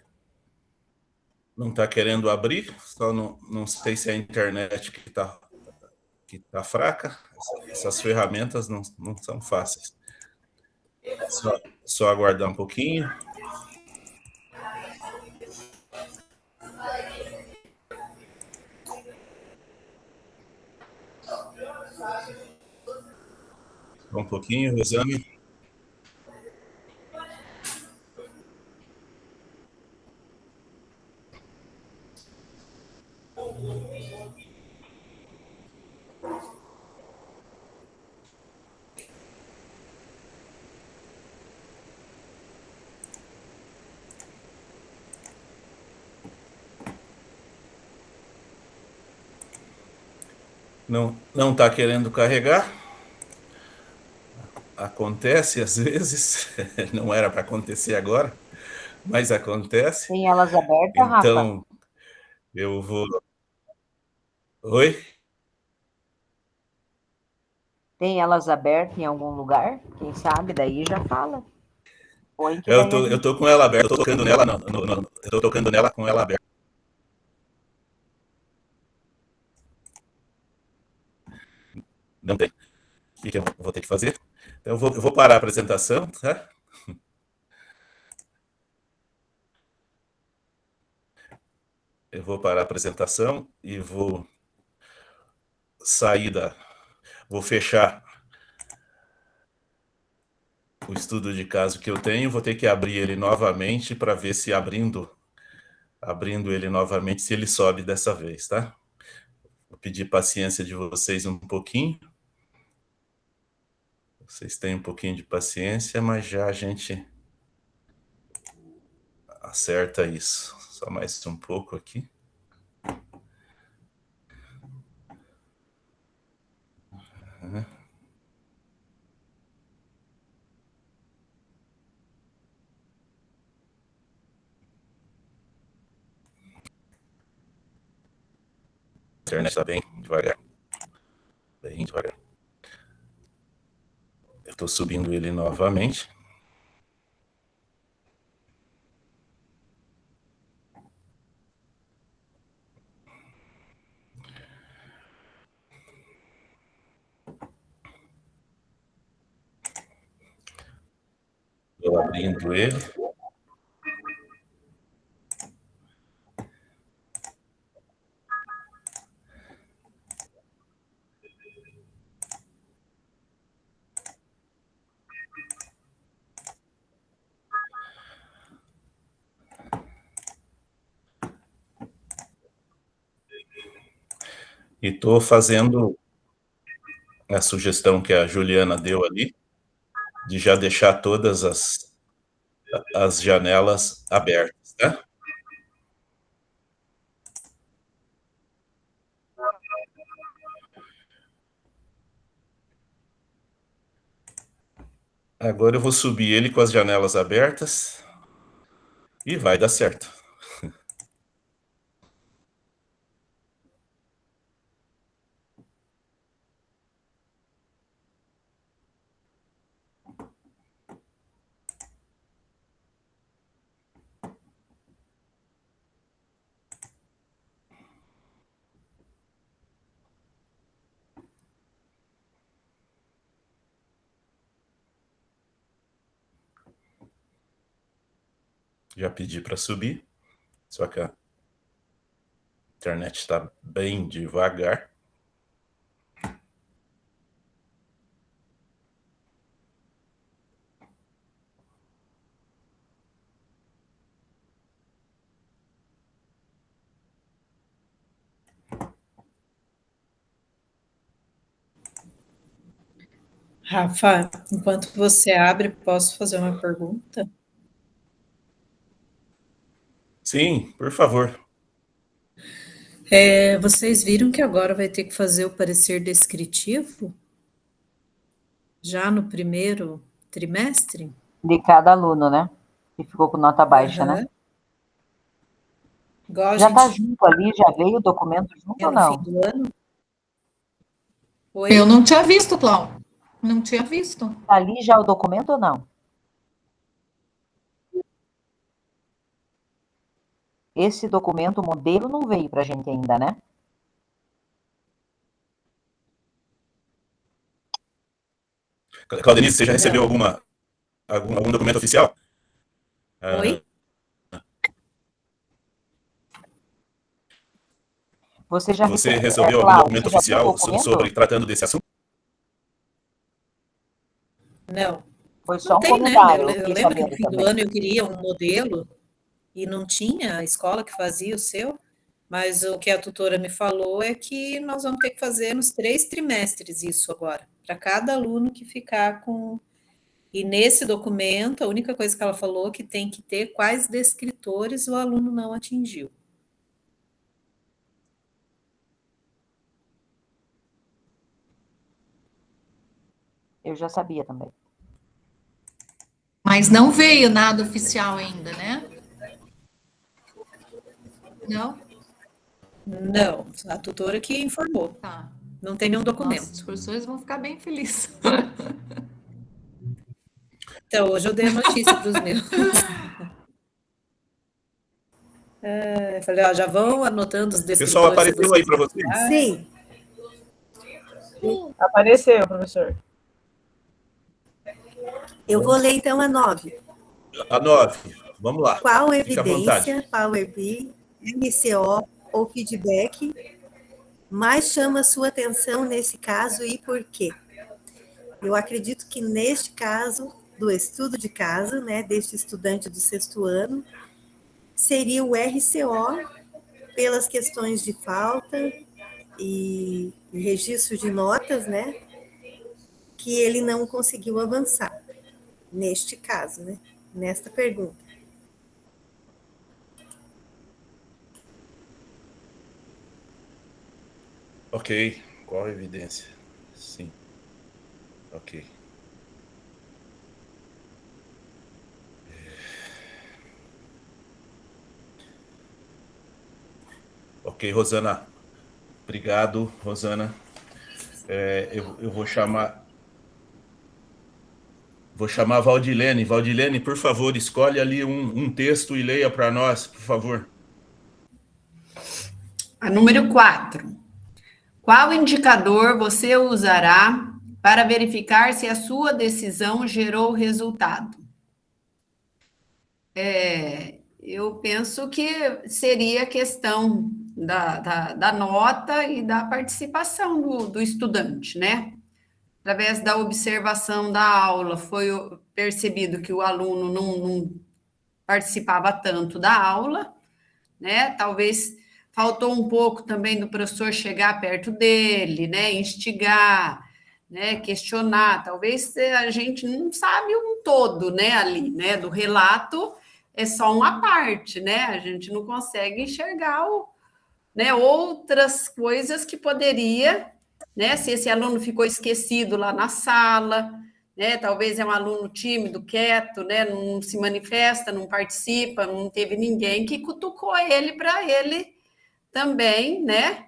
não está querendo abrir, só não sei se é a internet que tá fraca. Essas ferramentas não são fáceis. Só aguardar um pouquinho. Um pouquinho, o exame. Não está querendo carregar. Acontece às vezes, não era para acontecer agora, mas acontece. Tem elas abertas, Rafa? Então, eu vou... Oi? Tem elas abertas em algum lugar? Quem sabe, daí já fala. Põe que Eu daí tô com ela aberta, eu tô tocando nela, eu tô tocando nela com ela aberta. Não tem. O que eu vou ter que fazer? Então, eu vou parar a apresentação, tá? Eu vou parar a apresentação e vou sair vou fechar o estudo de caso que eu tenho, vou ter que abrir ele novamente para ver se abrindo ele novamente, se ele sobe dessa vez, tá? Vou pedir paciência de vocês um pouquinho. Vocês têm um pouquinho de paciência, mas já a gente acerta isso. Só mais um pouco aqui. A internet está bem devagar. Bem devagar. Eu estou subindo ele novamente. Estou abrindo ele. E estou fazendo a sugestão que a Juliana deu ali, de já deixar todas as janelas abertas, tá? Agora eu vou subir ele com as janelas abertas e vai dar certo. Já pedi para subir, só que a internet está bem devagar. Rafa, enquanto você abre, posso fazer uma pergunta? Sim, por favor. Vocês viram que agora vai ter que fazer o parecer descritivo? Já no primeiro trimestre? de cada aluno, né? Que ficou com nota baixa, né? Aham. Igual a Já tá gente junto ali, já veio o documento junto é ou no fim não? do ano? Oi? Eu não tinha visto, Cláudio. Não tinha visto. Tá ali já o documento ou não? esse documento modelo não veio para a gente ainda, né? Claudenice, você já recebeu algum documento oficial? Oi? Você já Você recebeu, recebeu algum Cláudio, documento você já viu o oficial documento? sobre tratando desse assunto? Não. Foi só Não um tem, né? comentário, Eu fiquei lembro que no sabendo fim do também. ano eu queria um modelo e não tinha a escola que fazia o seu, mas o que a tutora me falou é que nós vamos ter que fazer nos 3 trimestres isso agora, para cada aluno que ficar com. E nesse documento, a única coisa que ela falou é que tem que ter quais descritores o aluno não atingiu. Eu já sabia também. Mas não veio nada oficial ainda, né? Não? Não, a tutora que informou. Tá. Não tem nenhum Nossa, documento. os professores vão ficar bem felizes. Então, hoje eu dei a notícia para os meus. Eu falei, ó, já vão anotando os Pessoal, descritores que apareceu aí vocês para vão vocês? usar. Sim, Apareceu, professor. eu vou ler então a 9. A 9. Vamos lá. Qual Fique à vontade. evidência, Power BI, MCO ou feedback mais chama sua atenção nesse caso e por quê? Eu acredito que neste caso, do estudo de caso, né, deste estudante do 6º ano, seria o RCO, pelas questões de falta e registro de notas, né, que ele não conseguiu avançar, neste caso, né, nesta pergunta. Ok. Qual a evidência? Sim. Ok. Ok, Rosana. Obrigado, Rosana. Eu vou chamar a Valdilene. Valdilene, por favor, escolhe ali um texto e leia para nós, por favor. A número 4. Qual indicador você usará para verificar se a sua decisão gerou resultado? Eu penso que seria a questão da nota e da participação do estudante, né? Através da observação da aula, foi percebido que o aluno não participava tanto da aula, né? Talvez faltou um pouco também do professor chegar perto dele, né? Instigar, né? Questionar. Talvez a gente não sabe um todo, né? Ali, né? Do relato é só uma parte, né? A gente não consegue enxergar né? Outras coisas que poderia, né? Se esse aluno ficou esquecido lá na sala, né? Talvez é um aluno tímido, quieto, né? Não se manifesta, não participa, não teve ninguém que cutucou ele para ele também, né?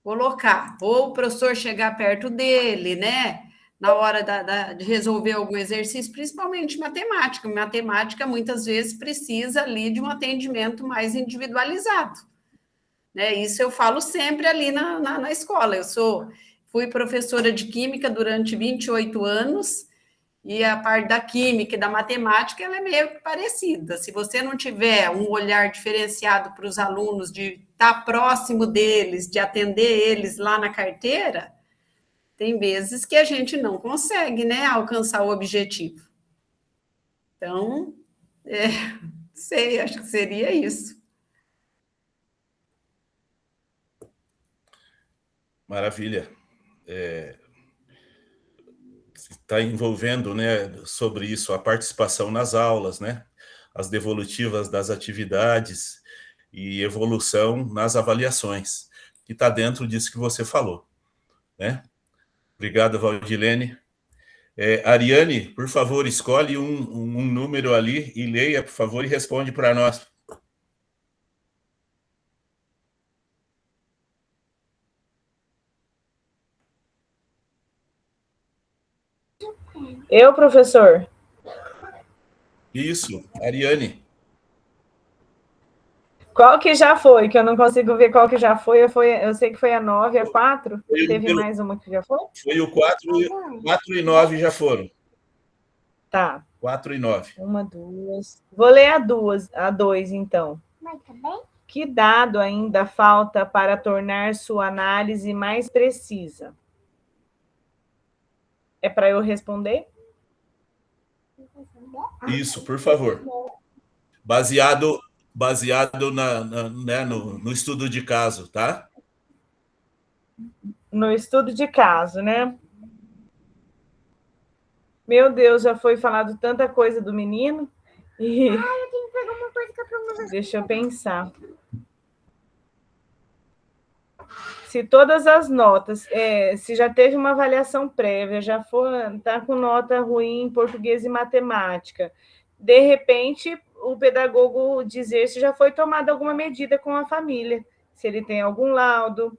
Colocar. Ou o professor chegar perto dele, né? Na hora de resolver algum exercício, principalmente matemática. Matemática, muitas vezes, precisa ali de um atendimento mais individualizado. Né? Isso eu falo sempre ali na escola. Fui professora de Química durante 28 anos, e a parte da Química e da Matemática, ela é meio que parecida. Se você não tiver um olhar diferenciado para os alunos, de estar próximo deles, de atender eles lá na carteira, tem vezes que a gente não consegue, né, alcançar o objetivo. Então, sei, acho que seria isso. Maravilha. Está envolvendo, né, sobre isso, a participação nas aulas, né, as devolutivas das atividades e evolução nas avaliações, que está dentro disso que você falou, né? Obrigado, Valdilene. Ariane, por favor, escolhe um número ali e leia, por favor, e responde para nós. Eu, professor. Isso, Ariane. Qual que já foi? Que eu não consigo ver qual que já foi. Eu sei que foi a 9, a 4. Teve mais uma que já foi? Foi o 4 e 9 já foram. Tá. 4 e 9. 1, 2. Vou ler a 2, então. Que dado ainda falta para tornar sua análise mais precisa? É para eu responder? Isso, por favor. Baseado né, no estudo de caso, tá? No estudo de caso, né? Meu Deus, já foi falado tanta coisa do menino. E... eu tenho que pegar uma coisa que eu Deixa eu pensar. Se todas as notas, se já teve uma avaliação prévia, já está com nota ruim em português e matemática, de repente, o pedagogo dizer se já foi tomada alguma medida com a família, se ele tem algum laudo,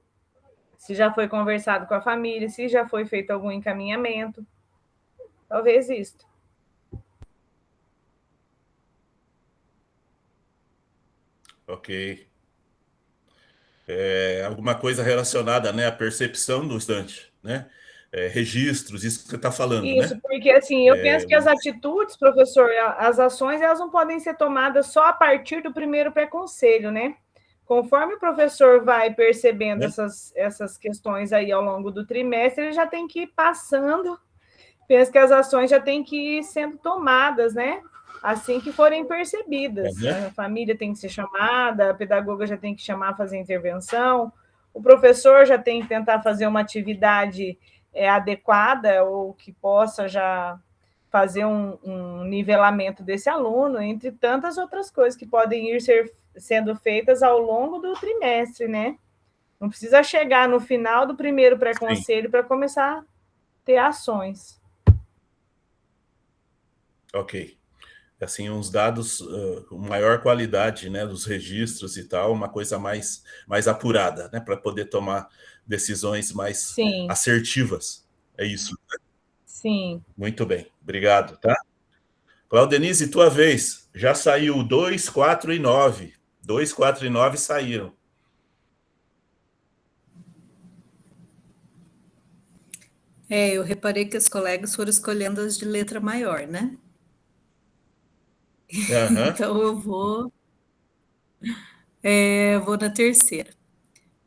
se já foi conversado com a família, se já foi feito algum encaminhamento. Talvez isto. Ok. Alguma coisa relacionada, né, à percepção do estudante, né? Registros, isso que você está falando, isso, né? Porque assim, eu penso que as atitudes, professor, as ações, elas não podem ser tomadas só a partir do primeiro pré-conselho, né? Conforme o professor vai percebendo essas questões aí ao longo do trimestre, ele já tem que ir passando, penso que as ações já têm que ir sendo tomadas, né? Assim que forem percebidas. A família tem que ser chamada, a pedagoga já tem que chamar, fazer intervenção, o professor já tem que tentar fazer uma atividade adequada ou que possa já fazer um nivelamento desse aluno, entre tantas outras coisas que podem ir sendo feitas ao longo do trimestre, né? Não precisa chegar no final do primeiro pré-conselho para começar a ter ações. Ok. Assim, uns dados com maior qualidade, né, dos registros e tal, uma coisa mais apurada, né, para poder tomar decisões mais assertivas. É isso, né? Sim. Muito bem, obrigado, tá? Claudenise, tua vez. Já saiu 2, 4 e 9. 2, 4 e 9 saíram. Eu reparei que os colegas foram escolhendo as de letra maior, né? Então, eu vou na terceira.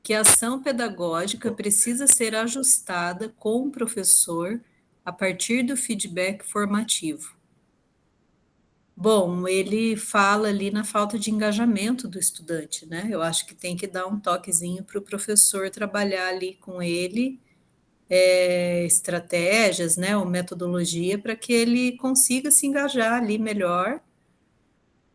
Que a ação pedagógica precisa ser ajustada com o professor a partir do feedback formativo. Bom, ele fala ali na falta de engajamento do estudante, né? Eu acho que tem que dar um toquezinho para o professor trabalhar ali com ele, estratégias, né, ou metodologia para que ele consiga se engajar ali melhor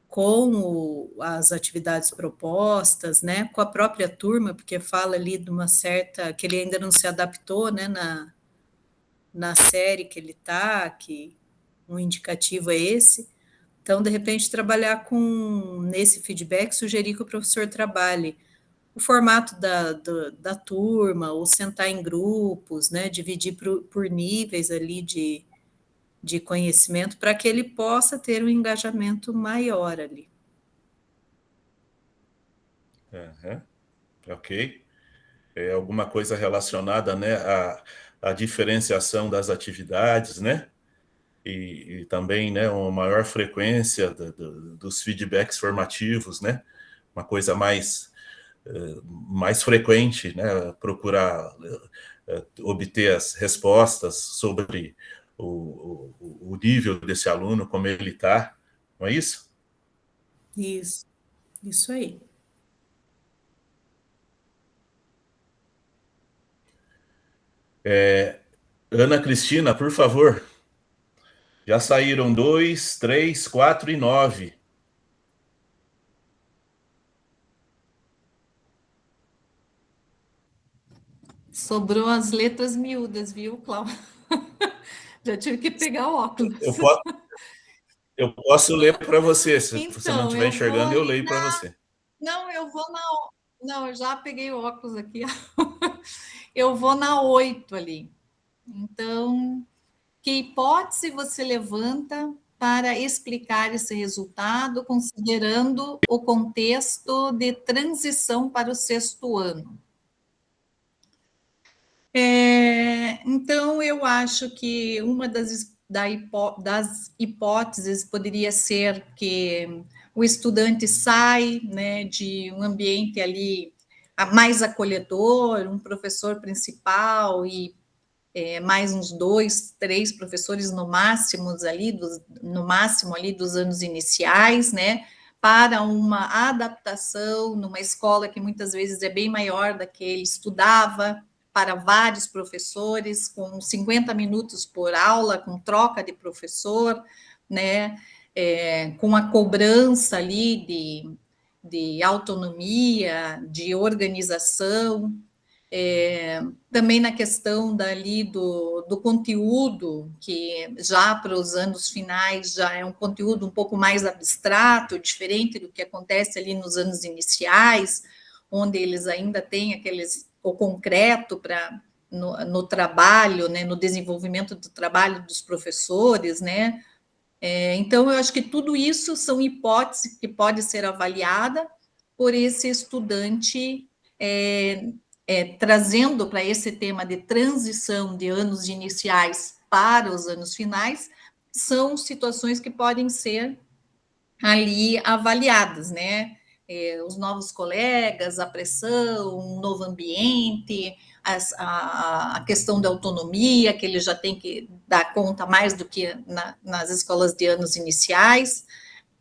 com as atividades propostas, né, com a própria turma, porque fala ali de uma certa, que ele ainda não se adaptou, né, na série que ele está, que um indicativo é esse. Então, de repente, trabalhar nesse feedback, sugerir que o professor trabalhe o formato da turma, ou sentar em grupos, né, dividir por níveis ali de conhecimento, para que ele possa ter um engajamento maior ali. Ok. Alguma coisa relacionada, né, à diferenciação das atividades, né? E também, né, uma maior frequência dos feedbacks formativos, né? Uma coisa mais frequente, né? Procurar obter as respostas sobre o nível desse aluno, como ele está, não é isso? Isso aí. Ana Cristina, por favor. Já saíram 2, 3, 4 e 9. Sobrou as letras miúdas, viu, Cláudia? Já tive que pegar o óculos. Eu posso ler para você, se você não Então, estiver enxergando, eu leio para você. Não, Não, eu já peguei o óculos aqui. Eu vou na 8 ali. Então, que hipótese você levanta para explicar esse resultado, considerando o contexto de transição para o 6º ano. Então, eu acho que uma das hipóteses poderia ser que o estudante sai, né, de um ambiente ali mais acolhedor, um professor principal e mais uns 2, 3 professores no máximo ali dos anos iniciais, né, para uma adaptação numa escola que muitas vezes é bem maior da que ele estudava, para vários professores, com 50 minutos por aula, com troca de professor, né, com a cobrança ali de autonomia, de organização, também na questão dali do conteúdo, que já para os anos finais já é um conteúdo um pouco mais abstrato, diferente do que acontece ali nos anos iniciais, onde eles ainda têm o concreto no trabalho, né, no desenvolvimento do trabalho dos professores, né? Então, eu acho que tudo isso são hipóteses que pode ser avaliada por esse estudante, trazendo para esse tema de transição de anos iniciais para os anos finais, são situações que podem ser ali avaliadas, né? Os novos colegas, a pressão, um novo ambiente, a questão da autonomia, que ele já tem que dar conta mais do que nas escolas de anos iniciais.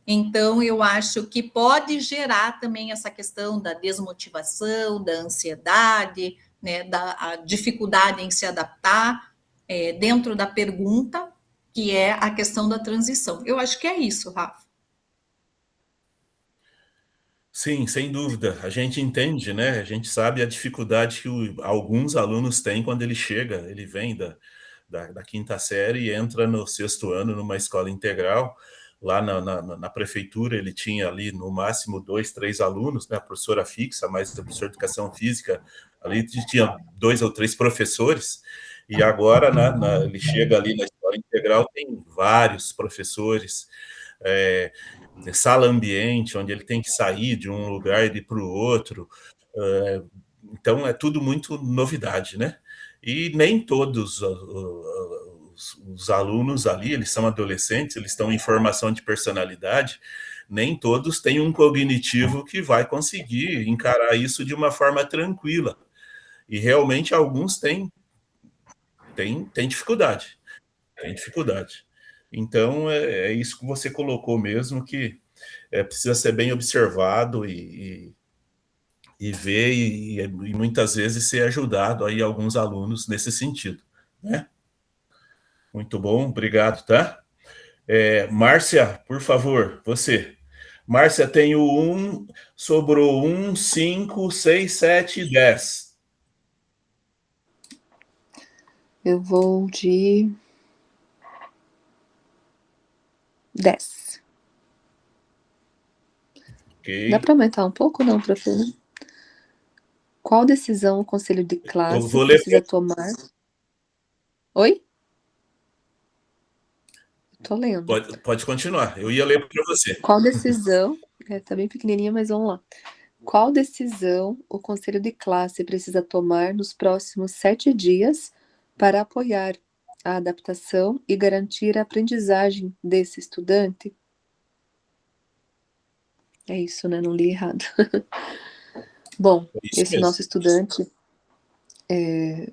Então, eu acho que pode gerar também essa questão da desmotivação, da ansiedade, né, da dificuldade em se adaptar dentro da pergunta, que é a questão da transição. Eu acho que é isso, Rafa. Sim, sem dúvida. A gente entende, né? A gente sabe a dificuldade que alguns alunos têm quando ele vem da 5ª série e entra no 6º ano numa escola integral. Lá na prefeitura ele tinha ali no máximo 2, 3 alunos, né? A professora fixa, mais o professor de educação física, ali tinha 2 ou 3 professores, e agora ele chega ali na escola integral, tem vários professores, sala ambiente, onde ele tem que sair de um lugar e ir para o outro. Então, é tudo muito novidade, né? E nem todos os alunos ali, eles são adolescentes, eles estão em formação de personalidade, nem todos têm um cognitivo que vai conseguir encarar isso de uma forma tranquila. E realmente alguns têm dificuldade. Tem dificuldade. Então, é isso que você colocou mesmo, que precisa ser bem observado e ver, e muitas vezes ser ajudado aí alguns alunos nesse sentido, né? Muito bom, obrigado, tá? Márcia, por favor, você. Márcia, tem sobrou 1, 5, 6, 7 e 10. Eu vou de 10. Okay. Dá para aumentar um pouco, não, professor? Qual decisão o conselho de classe precisa tomar? Oi? Tô lendo. Pode continuar, eu ia ler para você. Qual decisão... tá bem pequenininha, mas vamos lá. Qual decisão o conselho de classe precisa tomar nos próximos 7 dias para apoiar a adaptação e garantir a aprendizagem desse estudante? É isso, né? Não li errado. Bom, esse mesmo. Nosso estudante,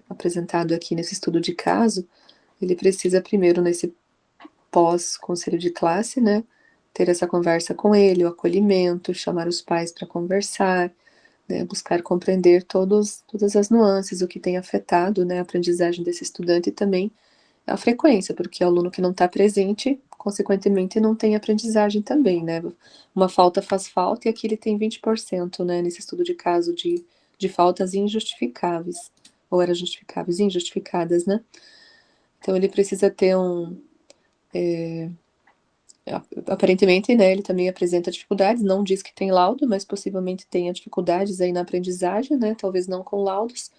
apresentado aqui nesse estudo de caso, ele precisa primeiro, nesse pós-conselho de classe, né, ter essa conversa com ele, o acolhimento, chamar os pais para conversar, né, buscar compreender todas as nuances, o que tem afetado, né, a aprendizagem desse estudante e também a frequência, porque o aluno que não está presente, consequentemente, não tem aprendizagem também, né? Uma falta faz falta, e aqui ele tem 20%, né, nesse estudo de caso de faltas injustificáveis, ou eram justificáveis, injustificadas, né? Então, ele precisa ter aparentemente, né, ele também apresenta dificuldades, não diz que tem laudo, mas possivelmente tenha dificuldades aí na aprendizagem, né, talvez não com laudos.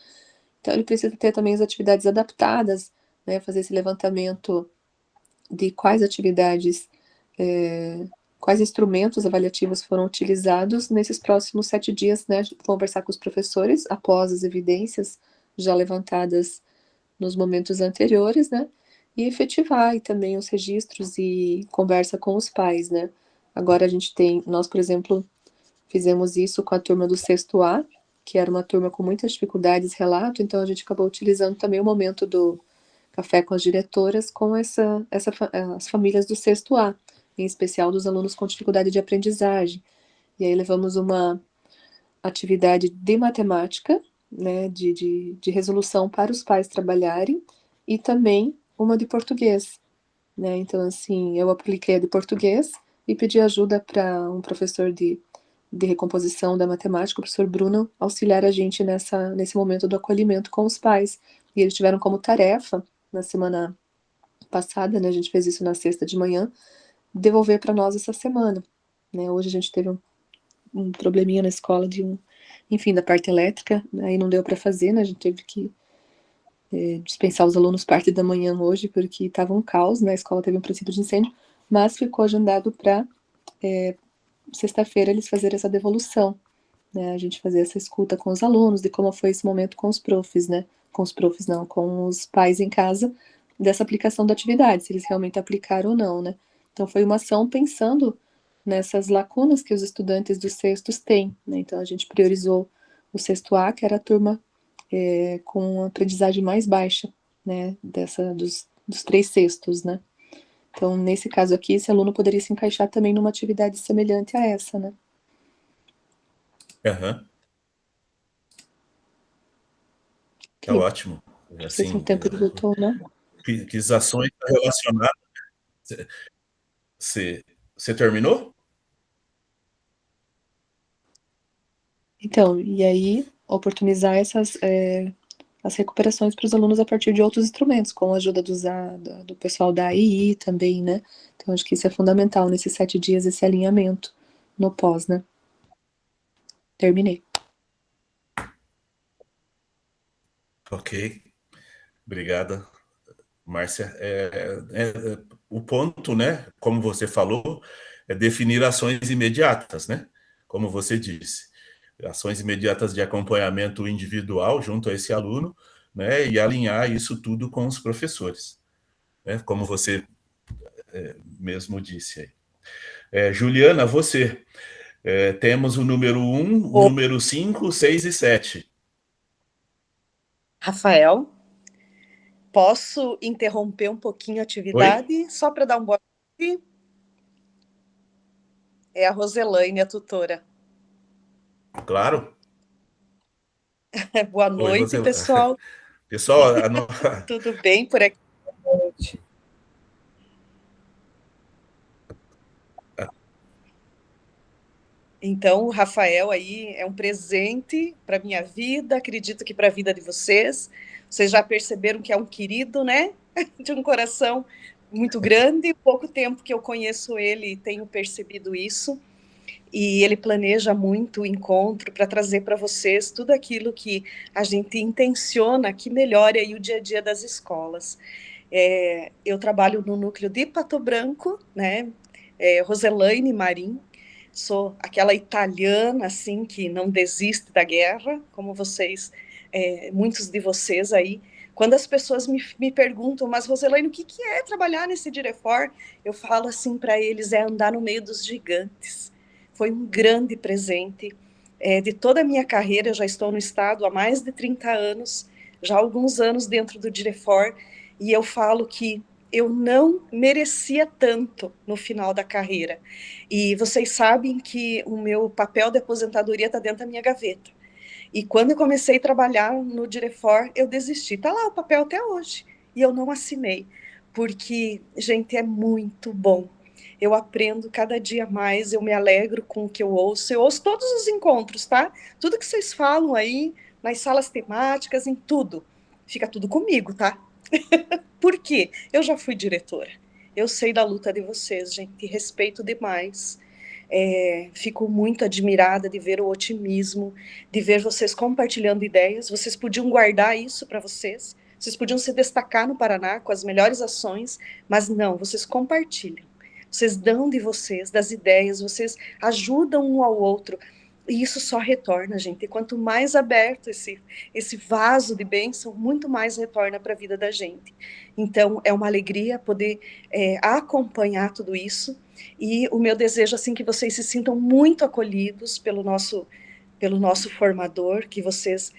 Então, ele precisa ter também as atividades adaptadas, né, fazer esse levantamento de quais atividades quais instrumentos avaliativos foram utilizados nesses próximos 7 dias, né? Conversar com os professores após as evidências já levantadas nos momentos anteriores, né? E efetivar e também os registros e conversa com os pais, né? Agora nós, por exemplo, fizemos isso com a turma do 6º A, que era uma turma com muitas dificuldades, relato, então a gente acabou utilizando também o momento do café com as diretoras com as famílias do 6º A, em especial dos alunos com dificuldade de aprendizagem. E aí levamos uma atividade de matemática, né, de resolução para os pais trabalharem, e também uma de português, né? Então, assim, eu apliquei a de português e pedi ajuda para um professor de recomposição da matemática, o professor Bruno, auxiliar a gente nesse momento do acolhimento com os pais. E eles tiveram como tarefa, na semana passada, né, a gente fez isso na sexta de manhã, devolver para nós essa semana, né? Hoje a gente teve um probleminha na escola enfim, da parte elétrica, aí não deu para fazer, né? A gente teve que dispensar os alunos parte da manhã hoje, porque estava um caos, né? A escola teve um princípio de incêndio, mas ficou agendado para sexta-feira eles fazerem essa devolução, né? A gente fazer essa escuta com os alunos, de como foi esse momento com os profs, né? Com os pais em casa, dessa aplicação da atividade, se eles realmente aplicaram ou não, né? Então foi uma ação pensando nessas lacunas que os estudantes dos 6º têm, né? Então a gente priorizou o 6º A, que era a turma com a aprendizagem mais baixa, né? Dos 3 6º, né? Então, nesse caso aqui, esse aluno poderia se encaixar também numa atividade semelhante a essa, né? Tá ótimo. Assim, um tempo de voltou, né? Que ações relacionadas... Você terminou? Então, e aí, oportunizar as recuperações para os alunos a partir de outros instrumentos, com a ajuda do pessoal da AII também, né? Então, acho que isso é fundamental nesses 7 dias, esse alinhamento no pós, né? Terminei. Ok. Obrigada, Márcia. O ponto, né, como você falou, é definir ações imediatas, né? Como você disse. Ações imediatas de acompanhamento individual junto a esse aluno, né, e alinhar isso tudo com os professores, né, como você mesmo disse aí. Juliana, você, temos o número 1, o número 5, 6 e 7. Rafael, posso interromper um pouquinho a atividade? Oi? Só para dar um boa noite? É a Roselaine, a tutora. Claro. Boa noite, Oi, pessoal. Pessoal, tudo bem por aqui? Boa noite. Então, o Rafael aí é um presente para a minha vida, acredito que para a vida de vocês. Vocês já perceberam que é um querido, né? De um coração muito grande. Pouco tempo que eu conheço ele, tenho percebido isso. E ele planeja muito o encontro para trazer para vocês tudo aquilo que a gente intenciona que melhore aí o dia a dia das escolas. Eu trabalho no núcleo de Pato Branco, né? Roselaine Marim. Sou aquela italiana, assim, que não desiste da guerra, como vocês, muitos de vocês aí. Quando as pessoas me perguntam, mas Roselaine, o que é trabalhar nesse Direfor? Eu falo assim para eles, é andar no meio dos gigantes. Foi um grande presente. De toda a minha carreira, eu já estou no Estado há mais de 30 anos, já há alguns anos dentro do Direfor, e eu falo que eu não merecia tanto no final da carreira. E vocês sabem que o meu papel de aposentadoria está dentro da minha gaveta. E quando eu comecei a trabalhar no Direfor, eu desisti. Está lá o papel até hoje. E eu não assinei. Porque, gente, é muito bom. Eu aprendo cada dia mais, eu me alegro com o que eu ouço. Eu ouço todos os encontros, tá? Tudo que vocês falam aí, nas salas temáticas, em tudo. Fica tudo comigo, tá? Por quê? Eu já fui diretora. Eu sei da luta de vocês, gente. Respeito demais. Fico muito admirada de ver o otimismo, de ver vocês compartilhando ideias. Vocês podiam guardar isso para vocês. Vocês podiam se destacar no Paraná com as melhores ações, mas não, vocês compartilham. vocês dão de vocês, das ideias, vocês ajudam um ao outro. E isso só retorna, gente. E quanto mais aberto esse vaso de bênção, muito mais retorna para a vida da gente. Então, é uma alegria poder acompanhar tudo isso. E o meu desejo, assim, que vocês se sintam muito acolhidos pelo nosso formador, que vocês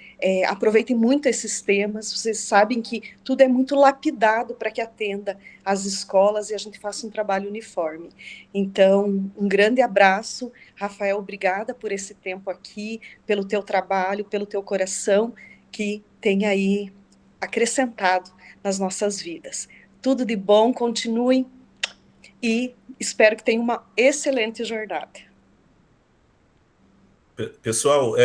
aproveitem muito esses temas. Vocês sabem que tudo é muito lapidado para que atenda às escolas e a gente faça um trabalho uniforme. Então, um grande abraço. Rafael, obrigada por esse tempo aqui, pelo teu trabalho, pelo teu coração, que tem aí acrescentado nas nossas vidas. Tudo de bom, continuem e espero que tenham uma excelente jornada. Pessoal,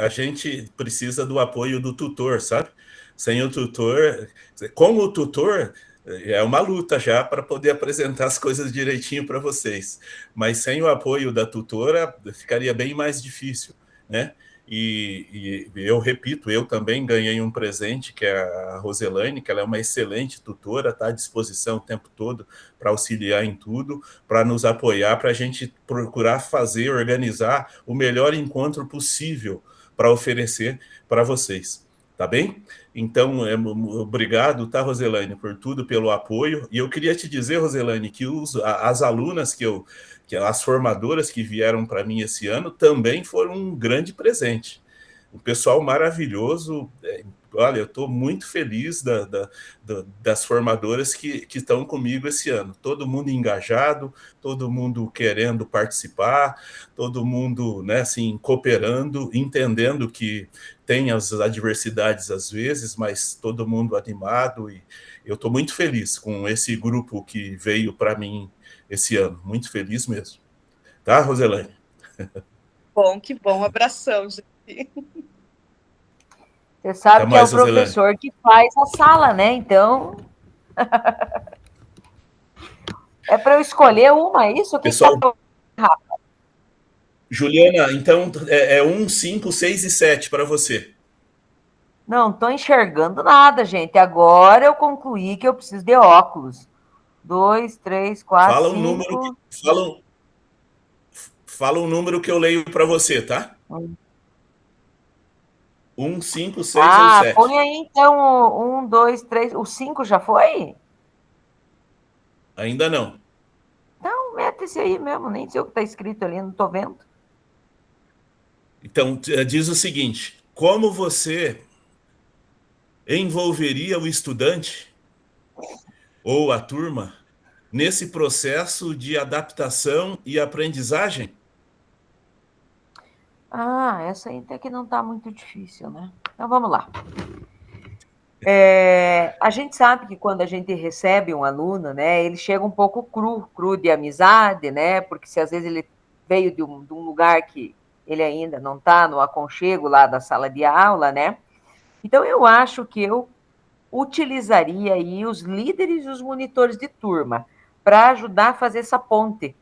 a gente precisa do apoio do tutor, sabe? Sem o tutor, com o tutor, é uma luta já para poder apresentar as coisas direitinho para vocês. Mas sem o apoio da tutora, ficaria bem mais difícil, né? E eu repito, eu também ganhei um presente, que é a Roselaine, que ela é uma excelente tutora, está à disposição o tempo todo para auxiliar em tudo, para nos apoiar, para a gente procurar fazer, organizar o melhor encontro possível para oferecer para vocês, tá bem? Então, obrigado, tá, Roselaine, por tudo, pelo apoio. E eu queria te dizer, Roselaine, que as alunas as formadoras que vieram para mim esse ano também foram um grande presente. Um pessoal maravilhoso. Olha, eu estou muito feliz das formadoras que estão comigo esse ano. Todo mundo engajado, todo mundo querendo participar, todo mundo, né, assim, cooperando, entendendo que tem as adversidades às vezes, mas todo mundo animado. E eu estou muito feliz com esse grupo que veio para mim esse ano. Muito feliz mesmo. Tá, Roselaine? Bom, que bom. Abração, gente. Você sabe que mais, é o professor Roselaine, que faz a sala, né? Então... é para eu escolher uma, é isso? Pessoal, Juliana, então é 1, 5, 6 e 7 para você. Não estou enxergando nada, gente. Agora eu concluí que eu preciso de óculos. 2, 3, 4, Fala 5... um número fala um número que eu leio para você, tá? 1, 5, 6 ou 7. Põe aí então 1, 2, 3... O 5 já foi? Ainda não. Então, mete esse aí mesmo. Nem sei o que está escrito ali, não estou vendo. Então, diz o seguinte: como você envolveria o estudante ou a turma nesse processo de adaptação e aprendizagem? Essa aí até que não está muito difícil, né? Então, vamos lá. A gente sabe que quando a gente recebe um aluno, né, ele chega um pouco cru de amizade, né? Porque se às vezes ele veio de um lugar que ele ainda não está no aconchego lá da sala de aula, né? Então, eu acho que eu utilizaria aí os líderes e os monitores de turma para ajudar a fazer essa ponte,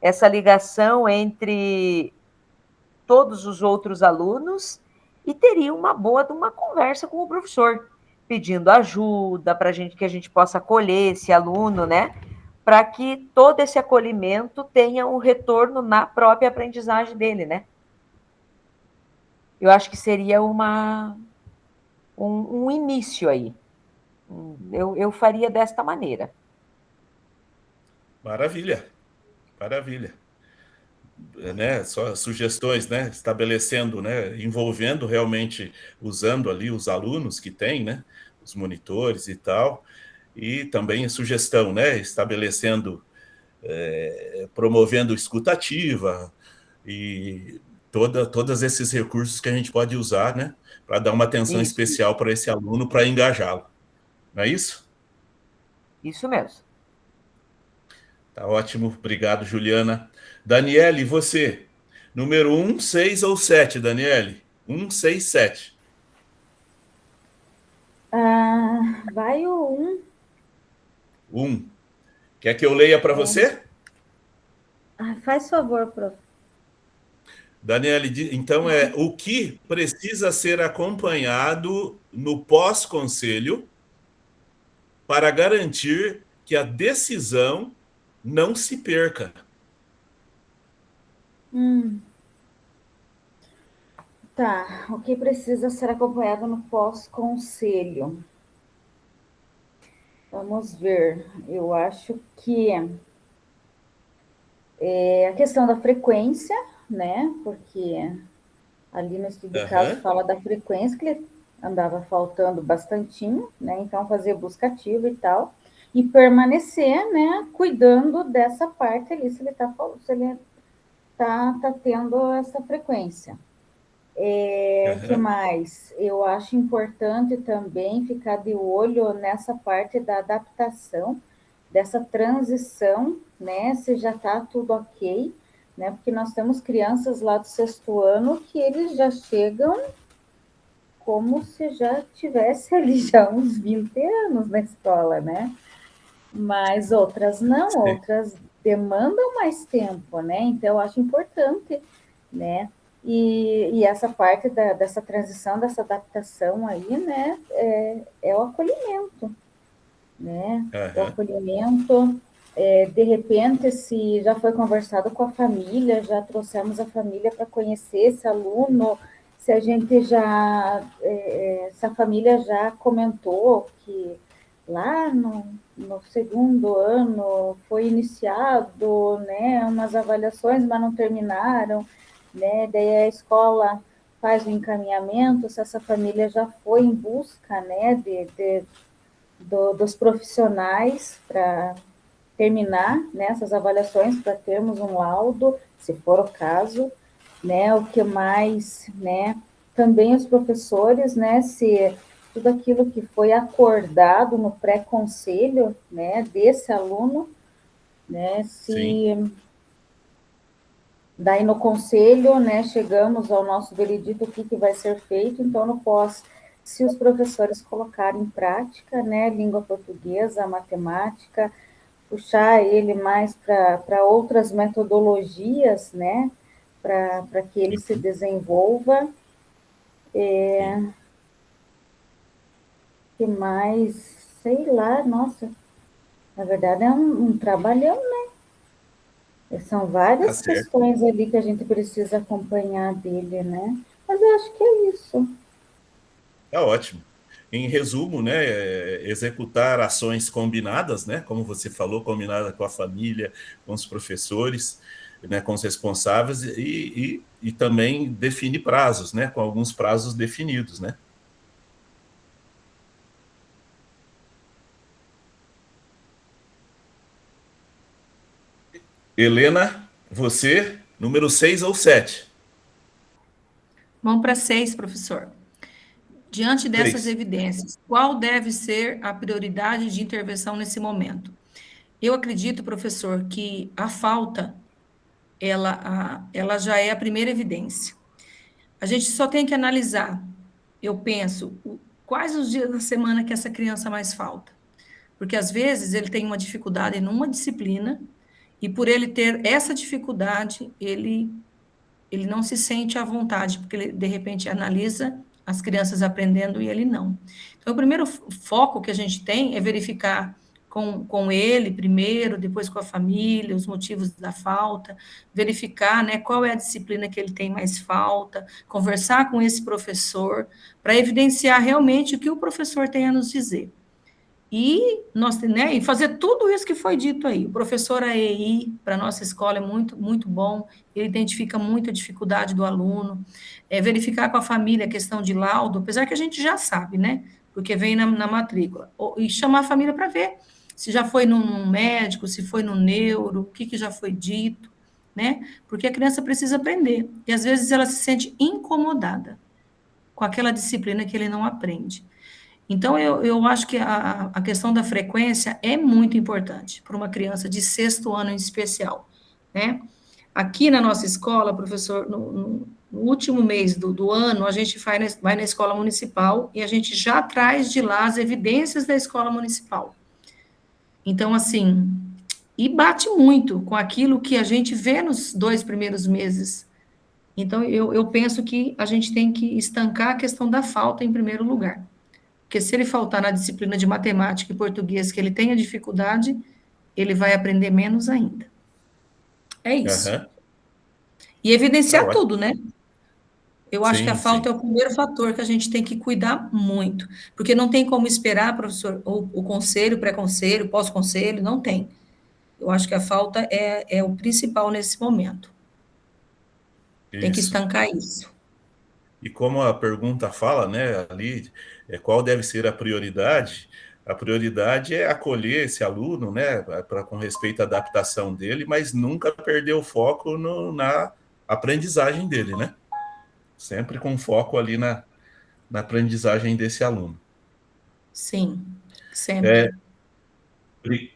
essa ligação entre todos os outros alunos e teria uma boa de uma conversa com o professor, pedindo ajuda para que a gente possa acolher esse aluno, né? Para que todo esse acolhimento tenha um retorno na própria aprendizagem dele, né? Eu acho que seria um início aí. Eu faria desta maneira. Maravilha, maravilha. Né, só sugestões, né, estabelecendo, né, envolvendo realmente, usando ali os alunos que tem, né, os monitores e tal, e também a sugestão, né, estabelecendo, promovendo escutativa e todos esses recursos que a gente pode usar, né, para dar uma atenção especial para esse aluno, para engajá-lo. Não é isso? Isso mesmo. Tá ótimo, obrigado, Juliana. Daniele, você? Número 1, 6 ou 7, Daniele? 1, 6, 7. Vai o 1. 1. Quer que eu leia para você? Faz favor, prof. Daniele, então o que precisa ser acompanhado no pós-conselho para garantir que a decisão não se perca. Tá, o que precisa ser acompanhado no pós-conselho? Vamos ver, eu acho que a questão da frequência, né? Porque ali no estudo de caso fala da frequência, que ele andava faltando bastantinho, né? Então, fazer busca ativa e tal, e permanecer, né? Cuidando dessa parte ali, se ele tá tendo essa frequência. O que mais? Eu acho importante também ficar de olho nessa parte da adaptação, dessa transição, né? Se já está tudo ok, né? Porque nós temos crianças lá do 6º ano que eles já chegam como se já tivesse ali já uns 20 anos na escola, né? Mas outras não, outras demandam mais tempo, né? Então, eu acho importante, né? E essa parte dessa transição, dessa adaptação aí, né? É o acolhimento, né? O acolhimento, de repente, se já foi conversado com a família, já trouxemos a família para conhecer esse aluno, se a gente já, se a família já comentou que lá no 2º ano foi iniciado, né, umas avaliações, mas não terminaram, né, daí a escola faz o encaminhamento, se essa família já foi em busca, né, dos profissionais para terminar, né, essas avaliações, para termos um laudo, se for o caso, né, o que mais, né, também os professores, né, se tudo aquilo que foi acordado no pré-conselho, né, desse aluno, né, se daí no conselho, né, chegamos ao nosso veredito, o que vai ser feito, então no pós, se os professores colocarem em prática, né, língua portuguesa, matemática, puxar ele mais para outras metodologias, né, para que ele se desenvolva. Que mais? Sei lá, nossa, na verdade é um trabalhão, né? São várias questões ali que a gente precisa acompanhar dele, né? Mas eu acho que é isso. É ótimo. Em resumo, né, executar ações combinadas, né, como você falou, combinada com a família, com os professores, né, com os responsáveis e também definir prazos, né, com alguns prazos definidos, né? Helena, você, número 6 ou 7? Vamos para 6, professor. Diante dessas evidências, qual deve ser a prioridade de intervenção nesse momento? Eu acredito, professor, que a falta, ela já é a primeira evidência. A gente só tem que analisar, eu penso, quais os dias da semana que essa criança mais falta. Porque, às vezes, ele tem uma dificuldade numa disciplina, e por ele ter essa dificuldade, ele não se sente à vontade, porque ele, de repente, analisa as crianças aprendendo e ele não. Então, o primeiro foco que a gente tem é verificar com ele primeiro, depois com a família, os motivos da falta, verificar, né, qual é a disciplina que ele tem mais falta, conversar com esse professor, para evidenciar realmente o que o professor tem a nos dizer. E, né, e fazer tudo isso que foi dito aí. O professor AEI, para a nossa escola, é muito, muito bom, ele identifica muito a dificuldade do aluno, verificar com a família a questão de laudo, apesar que a gente já sabe, né, porque vem na matrícula, e chamar a família para ver se já foi num médico, se foi no neuro, o que já foi dito, né, porque a criança precisa aprender, e às vezes ela se sente incomodada com aquela disciplina que ele não aprende. Então, eu acho que a questão da frequência é muito importante para uma criança de 6º ano em especial, né? Aqui na nossa escola, professor, no último mês do ano, a gente vai na escola municipal e a gente já traz de lá as evidências da escola municipal. Então, assim, e bate muito com aquilo que a gente vê nos 2 primeiros meses. Então, eu penso que a gente tem que estancar a questão da falta em primeiro lugar. Porque se ele faltar na disciplina de matemática e português, que ele tenha dificuldade, ele vai aprender menos ainda. É isso. Aham. E evidenciar Tá tudo, né? Eu acho que a Sim, falta sim. é o primeiro fator que a gente tem que cuidar muito, porque não tem como esperar, professor, o conselho, pré-conselho, pós-conselho, não tem. Eu acho que a falta é o principal nesse momento. Tem que Isso. estancar isso. E como a pergunta fala, né, ali, qual deve ser a prioridade é acolher esse aluno, né, com respeito à adaptação dele, mas nunca perder o foco na aprendizagem dele, né? Sempre com foco ali na aprendizagem desse aluno. Sim, É, sempre.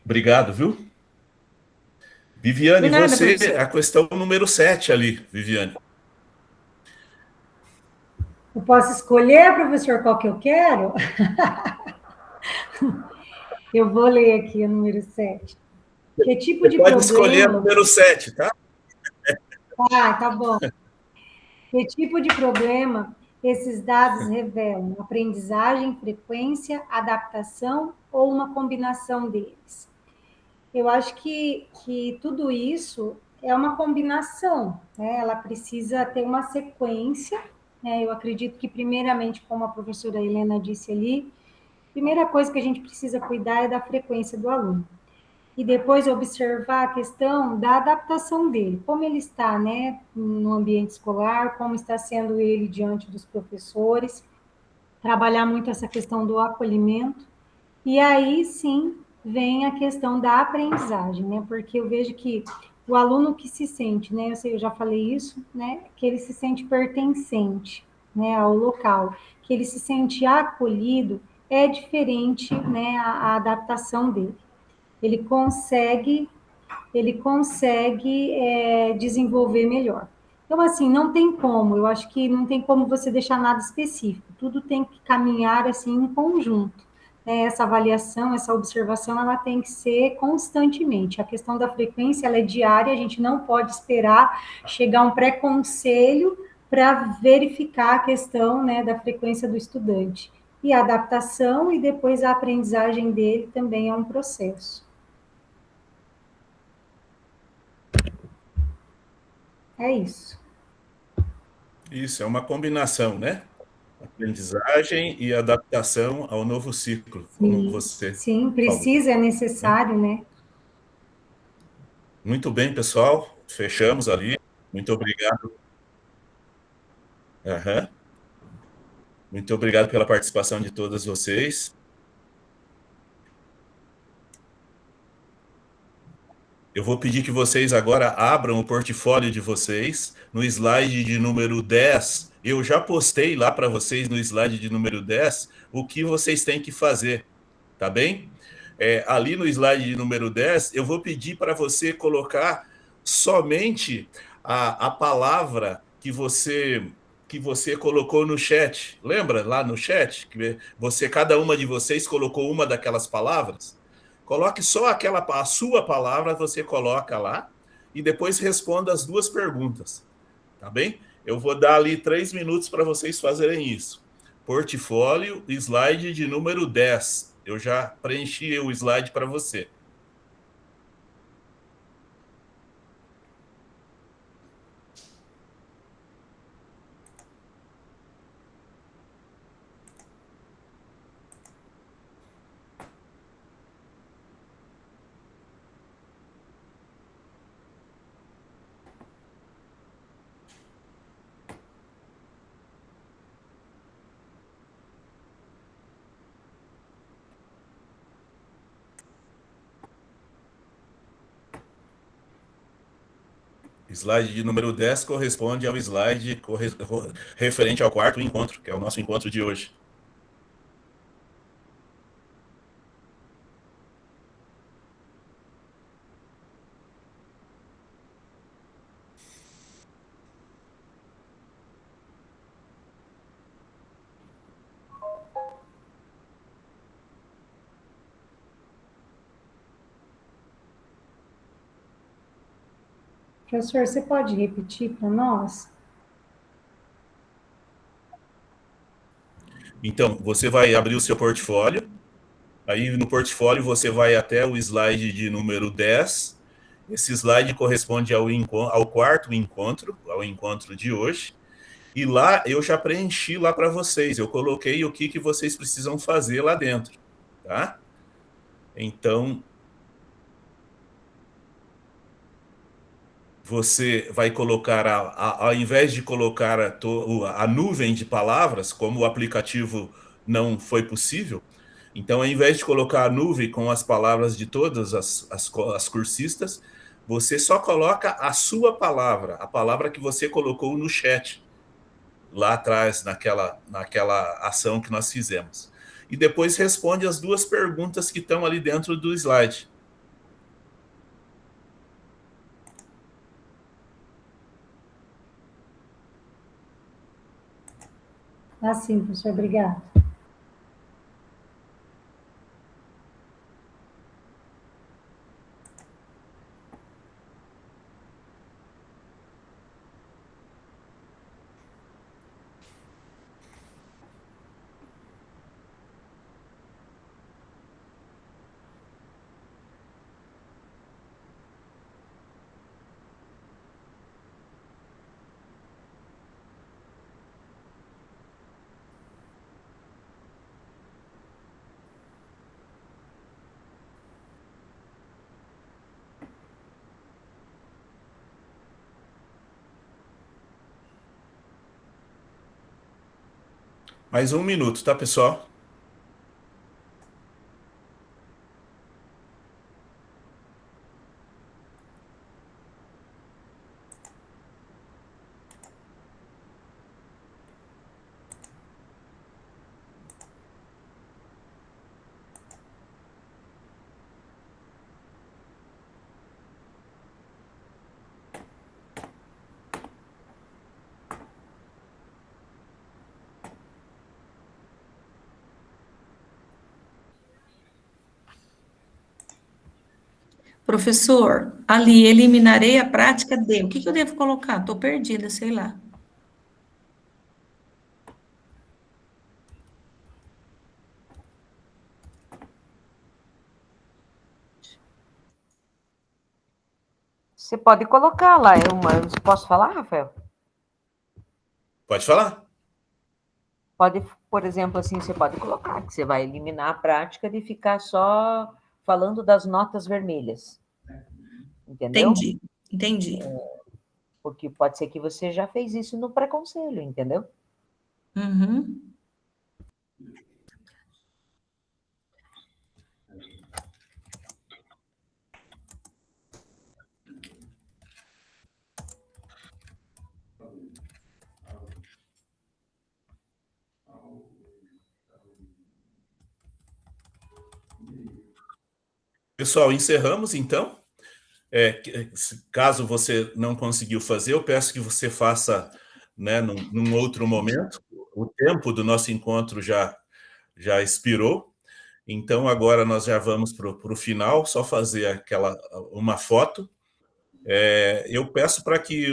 obrigado, viu? Por Viviane, nada, você, professor. a questão número 7 ali, Viviane. Eu posso escolher, professor, qual que eu quero? Eu vou ler aqui o número 7. Que tipo Você de pode escolher a problema... número 7, tá? Ah, tá bom. Que tipo de problema esses dados revelam? Aprendizagem, frequência, adaptação ou uma combinação deles? Eu acho que tudo isso é uma combinação, né? Ela precisa ter uma sequência, né? Eu acredito que, primeiramente, como a professora Helena disse ali, a primeira coisa que a gente precisa cuidar é da frequência do aluno. E depois observar a questão da adaptação dele, como ele está, né, no ambiente escolar, como está sendo ele diante dos professores, trabalhar muito essa questão do acolhimento, e aí sim vem a questão da aprendizagem, né, porque eu vejo que o aluno que se sente, né, eu já falei isso, né, que ele se sente pertencente, né, ao local, que ele se sente acolhido, é diferente, né, a adaptação dele. Ele consegue desenvolver melhor. Então, assim, não tem como, eu acho que não tem como você deixar nada específico, tudo tem que caminhar, assim, em conjunto. Essa avaliação, essa observação, ela tem que ser constantemente. A questão da frequência, ela é diária, a gente não pode esperar chegar a um pré-conselho para verificar a questão, né, da frequência do estudante. E a adaptação e depois a aprendizagem dele também é um processo. É isso. Isso, é uma combinação, né? Aprendizagem e adaptação ao novo ciclo, como Sim, você sim, falou, precisa, é né? necessário, né? Muito bem, pessoal. Fechamos ali. Muito obrigado. Aham. Muito obrigado pela participação de todas vocês. Eu vou pedir que vocês agora abram o portfólio de vocês no slide de número 10. Eu já postei lá para vocês no slide de número 10 o que vocês têm que fazer, tá bem? Ali no slide de número 10, eu vou pedir para você colocar somente a palavra que você colocou no chat. Lembra lá no chat que cada uma de vocês colocou uma daquelas palavras? Coloque só a sua palavra, você coloca lá e depois responda as duas perguntas, tá bem? Eu vou dar ali 3 minutos para vocês fazerem isso. Portfólio, slide de número 10. Eu já preenchi o slide para você. Slide de número 10 corresponde ao slide referente ao quarto encontro, que é o nosso encontro de hoje. Professor, você pode repetir para nós? Então, você vai abrir o seu portfólio, Aí no portfólio você vai até o slide de número 10. Esse slide corresponde ao quarto encontro, ao encontro de hoje. E lá eu já preenchi lá para vocês. Eu coloquei o que vocês precisam fazer lá dentro, tá? Então, você vai colocar, ao invés de colocar a nuvem de palavras, como o aplicativo não foi possível, então, ao invés de colocar a nuvem com as palavras de todas as cursistas, você só coloca a sua palavra, a palavra que você colocou no chat, lá atrás, naquela ação que nós fizemos. E depois responde as 2 perguntas que estão ali dentro do slide. Sim, professor, obrigado. Mais 1 minuto, tá, pessoal? Professor, ali, eliminarei a prática de... O que eu devo colocar? Estou perdida, sei lá. Você pode colocar lá. Posso falar, Rafael? Pode falar. Pode, por exemplo, assim, você pode colocar que você vai eliminar a prática de ficar só falando das notas vermelhas. Entendeu? Entendi. Porque pode ser que você já fez isso no pré-conselho, entendeu? Uhum. Pessoal, encerramos, então. Caso você não conseguiu fazer, eu peço que você faça, né, num outro momento. O tempo do nosso encontro já expirou. Então, agora nós já vamos para o final, só fazer uma foto. Eu peço para que...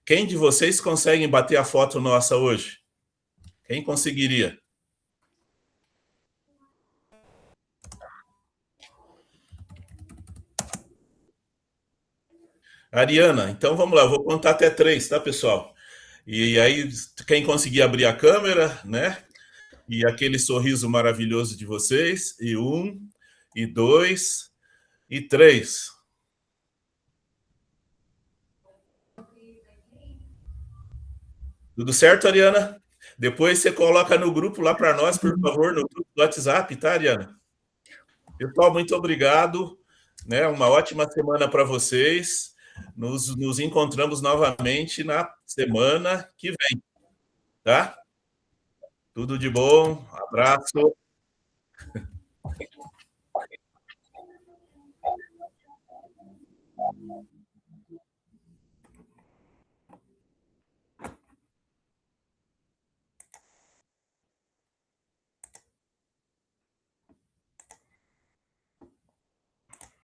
Quem de vocês conseguem bater a foto nossa hoje? Quem conseguiria? Ariana, então vamos lá, eu vou contar até 3, tá, pessoal? E aí, quem conseguir abrir a câmera, né? E aquele sorriso maravilhoso de vocês. E 1, e 2, e 3. Tudo certo, Ariana? Depois você coloca no grupo lá para nós, por favor, no grupo do WhatsApp, tá, Ariana? Pessoal, muito obrigado. Né? Uma ótima semana para vocês. Nos encontramos novamente na semana que vem, tá? Tudo de bom, abraço.